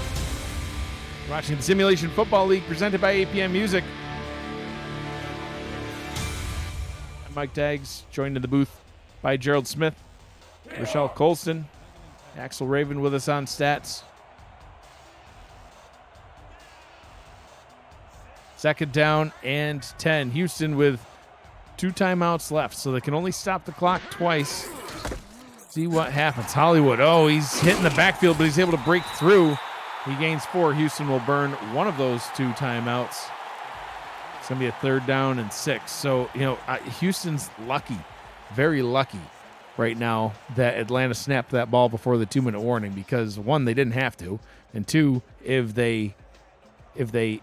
Watching the Simulation Football League presented by APM Music. I'm Mike Daggs, joined in the booth by Gerald Smith, Rochelle Colston, Axel Raven with us on stats. 2nd down and 10. Houston with 2 timeouts left, so they can only stop the clock twice. See what happens. Hollywood, he's hitting the backfield, but he's able to break through. He gains 4. Houston will burn one of those 2 timeouts. going to be a 3rd down and 6. So, Houston's lucky, very lucky right now that Atlanta snapped that ball before the 2-minute warning because, 1, they didn't have to, and 2, if they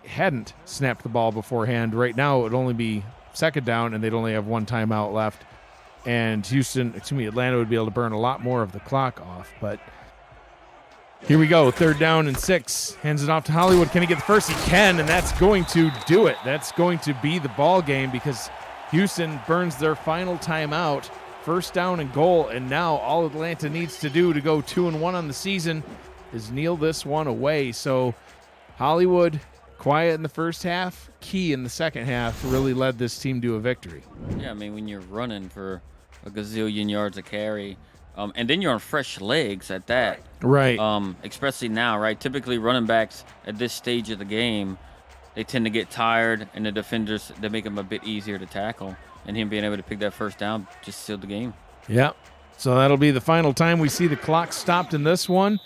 hadn't snapped the ball beforehand, right now it would only be 2nd down and they'd only have 1 timeout left. And Atlanta would be able to burn a lot more of the clock off. But here we go, 3rd down and 6. Hands it off to Hollywood. Can he get the first? He can, and that's going to do it. That's going to be the ball game because Houston burns their final timeout. 1st down and goal, and now all Atlanta needs to do to go 2-1 on the season is kneel this one away. So Hollywood, quiet in the first half, key in the second half, really led this team to a victory. Yeah, I mean, when you're running for a gazillion yards a carry, and then you're on fresh legs at that. Right. Especially now, right? Typically running backs at this stage of the game, they tend to get tired, and the defenders, they make them a bit easier to tackle. And him being able to pick that 1st down just sealed the game. Yeah. So that'll be the final time we see the clock stopped in this one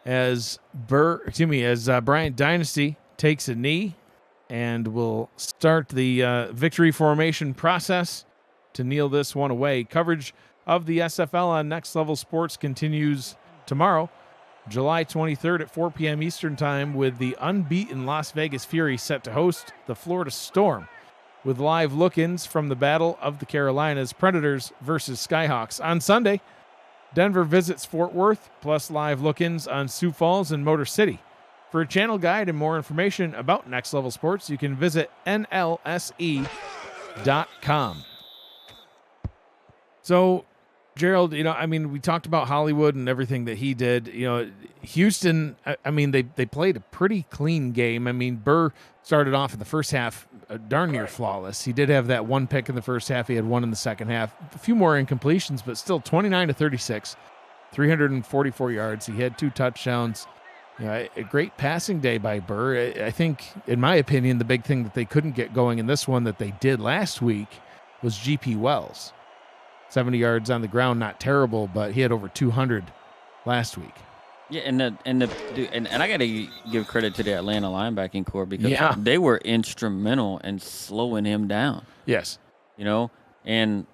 as Bryant Dynasty takes a knee and will start the victory formation process to kneel this one away. Coverage of the SFL on Next Level Sports continues tomorrow, July 23rd at 4 p.m. Eastern Time, with the unbeaten Las Vegas Fury set to host the Florida Storm, with live look-ins from the Battle of the Carolinas, Predators versus Skyhawks. On Sunday, Denver visits Fort Worth, plus live look-ins on Sioux Falls and Motor City. For a channel guide and more information about Next Level Sports, you can visit nlse.com. So, Gerald, we talked about Hollywood and everything that he did. Houston, they played a pretty clean game. Burr started off in the first half darn near flawless. He did have that 1 pick in the first half. He had 1 in the second half. A few more incompletions, but still 29-36, 344 yards. He had 2 touchdowns. A great passing day by Burr. I think, in my opinion, the big thing that they couldn't get going in this one that they did last week was G.P. Wells. 70 yards on the ground, not terrible, but he had over 200 last week. Yeah, and I got to give credit to the Atlanta linebacking core because they were instrumental in slowing him down. Yes. And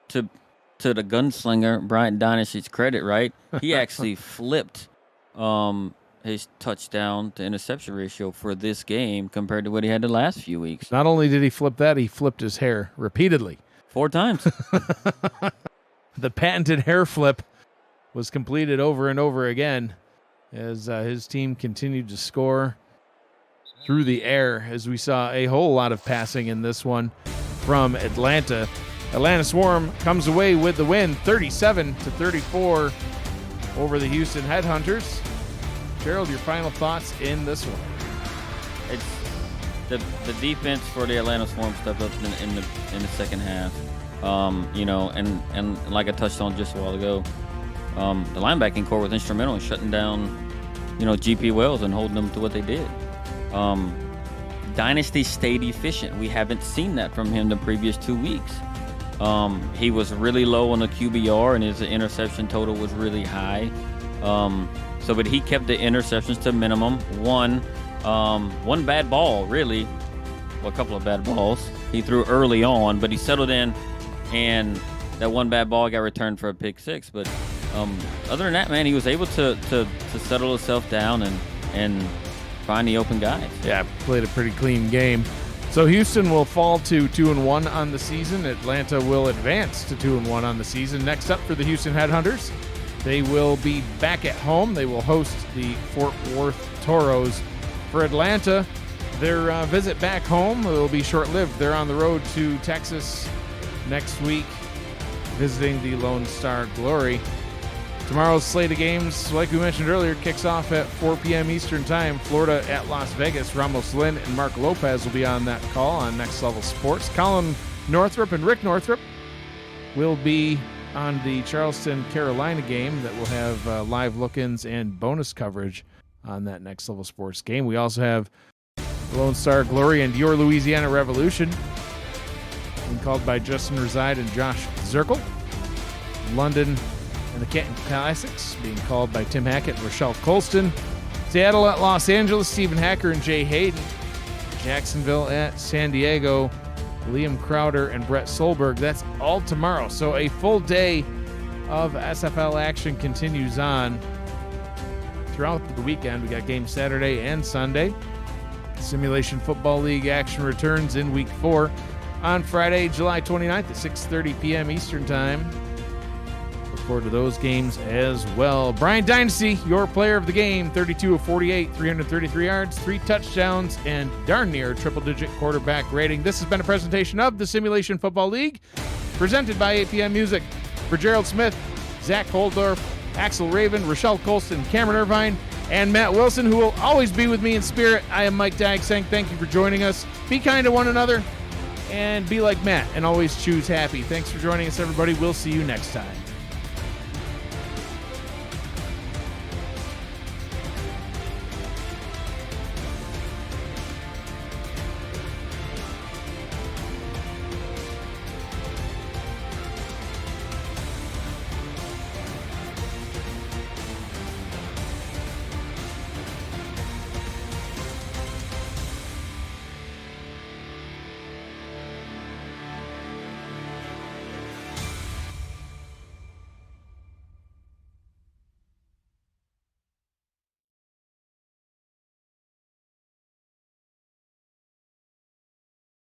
to the gunslinger, Bryant Dynasty's credit, right? He actually flipped his touchdown to interception ratio for this game compared to what he had the last few weeks. Not only did he flip that, he flipped his hair repeatedly. 4 times. The patented hair flip was completed over and over again as his team continued to score through the air, as we saw a whole lot of passing in this one from Atlanta. Atlanta Swarm comes away with the win, 37-34 over the Houston Headhunters. Gerald, your final thoughts in this one? It's the defense for the Atlanta Swarm stepped up in the second half. And like I touched on just a while ago, the linebacking core was instrumental in shutting down, G.P. Wells and holding them to what they did. Dynasty stayed efficient. We haven't seen that from him the previous 2 weeks. He was really low on the QBR, and his interception total was really high. But he kept the interceptions to minimum. One bad ball, really. Well, a couple of bad balls he threw early on, but he settled in, and that one bad ball got returned for a pick 6. But other than that, man, he was able to settle himself down and find the open guys. Yeah, played a pretty clean game. So Houston will fall to 2-1 on the season. Atlanta will advance to 2-1 on the season. Next up for the Houston Headhunters, they will be back at home. They will host the Fort Worth Toros. For Atlanta, their visit back home will be short-lived. They're on the road to Texas next week, visiting the Lone Star Glory. Tomorrow's slate of games, like we mentioned earlier, kicks off at 4 p.m. Eastern Time. Florida at Las Vegas. Ramos Lynn and Mark Lopez will be on that call on Next Level Sports. Colin Northrup and Rick Northrup will be on the Charleston, Carolina game that will have live look-ins and bonus coverage on that Next Level Sports game. We also have Lone Star Glory and Your Louisiana Revolution, being called by Justin Reside and Josh Zirkle. London and the Canton Classics, being called by Tim Hackett and Rochelle Colston. Seattle at Los Angeles, Stephen Hacker and Jay Hayden. Jacksonville at San Diego. Liam Crowder and Brett Solberg. That's all tomorrow. So a full day of SFL action continues on throughout the weekend. We got games Saturday and Sunday. Simulation Football League action returns in Week 4 on Friday, July 29th at 6:30 p.m. Eastern Time. Look forward to those games as well. Brian Dynasty, your player of the game, 32 of 48, 333 yards, 3 touchdowns, and darn near triple-digit quarterback rating. This has been a presentation of the Simulation Football League, presented by APM Music. For Gerald Smith, Zach Holdorf, Axel Raven, Rochelle Colston, Cameron Irvine, and Matt Wilson, who will always be with me in spirit, I am Mike Dagg saying thank you for joining us. Be kind to one another and be like Matt and always choose happy. Thanks for joining us, everybody. We'll see you next time.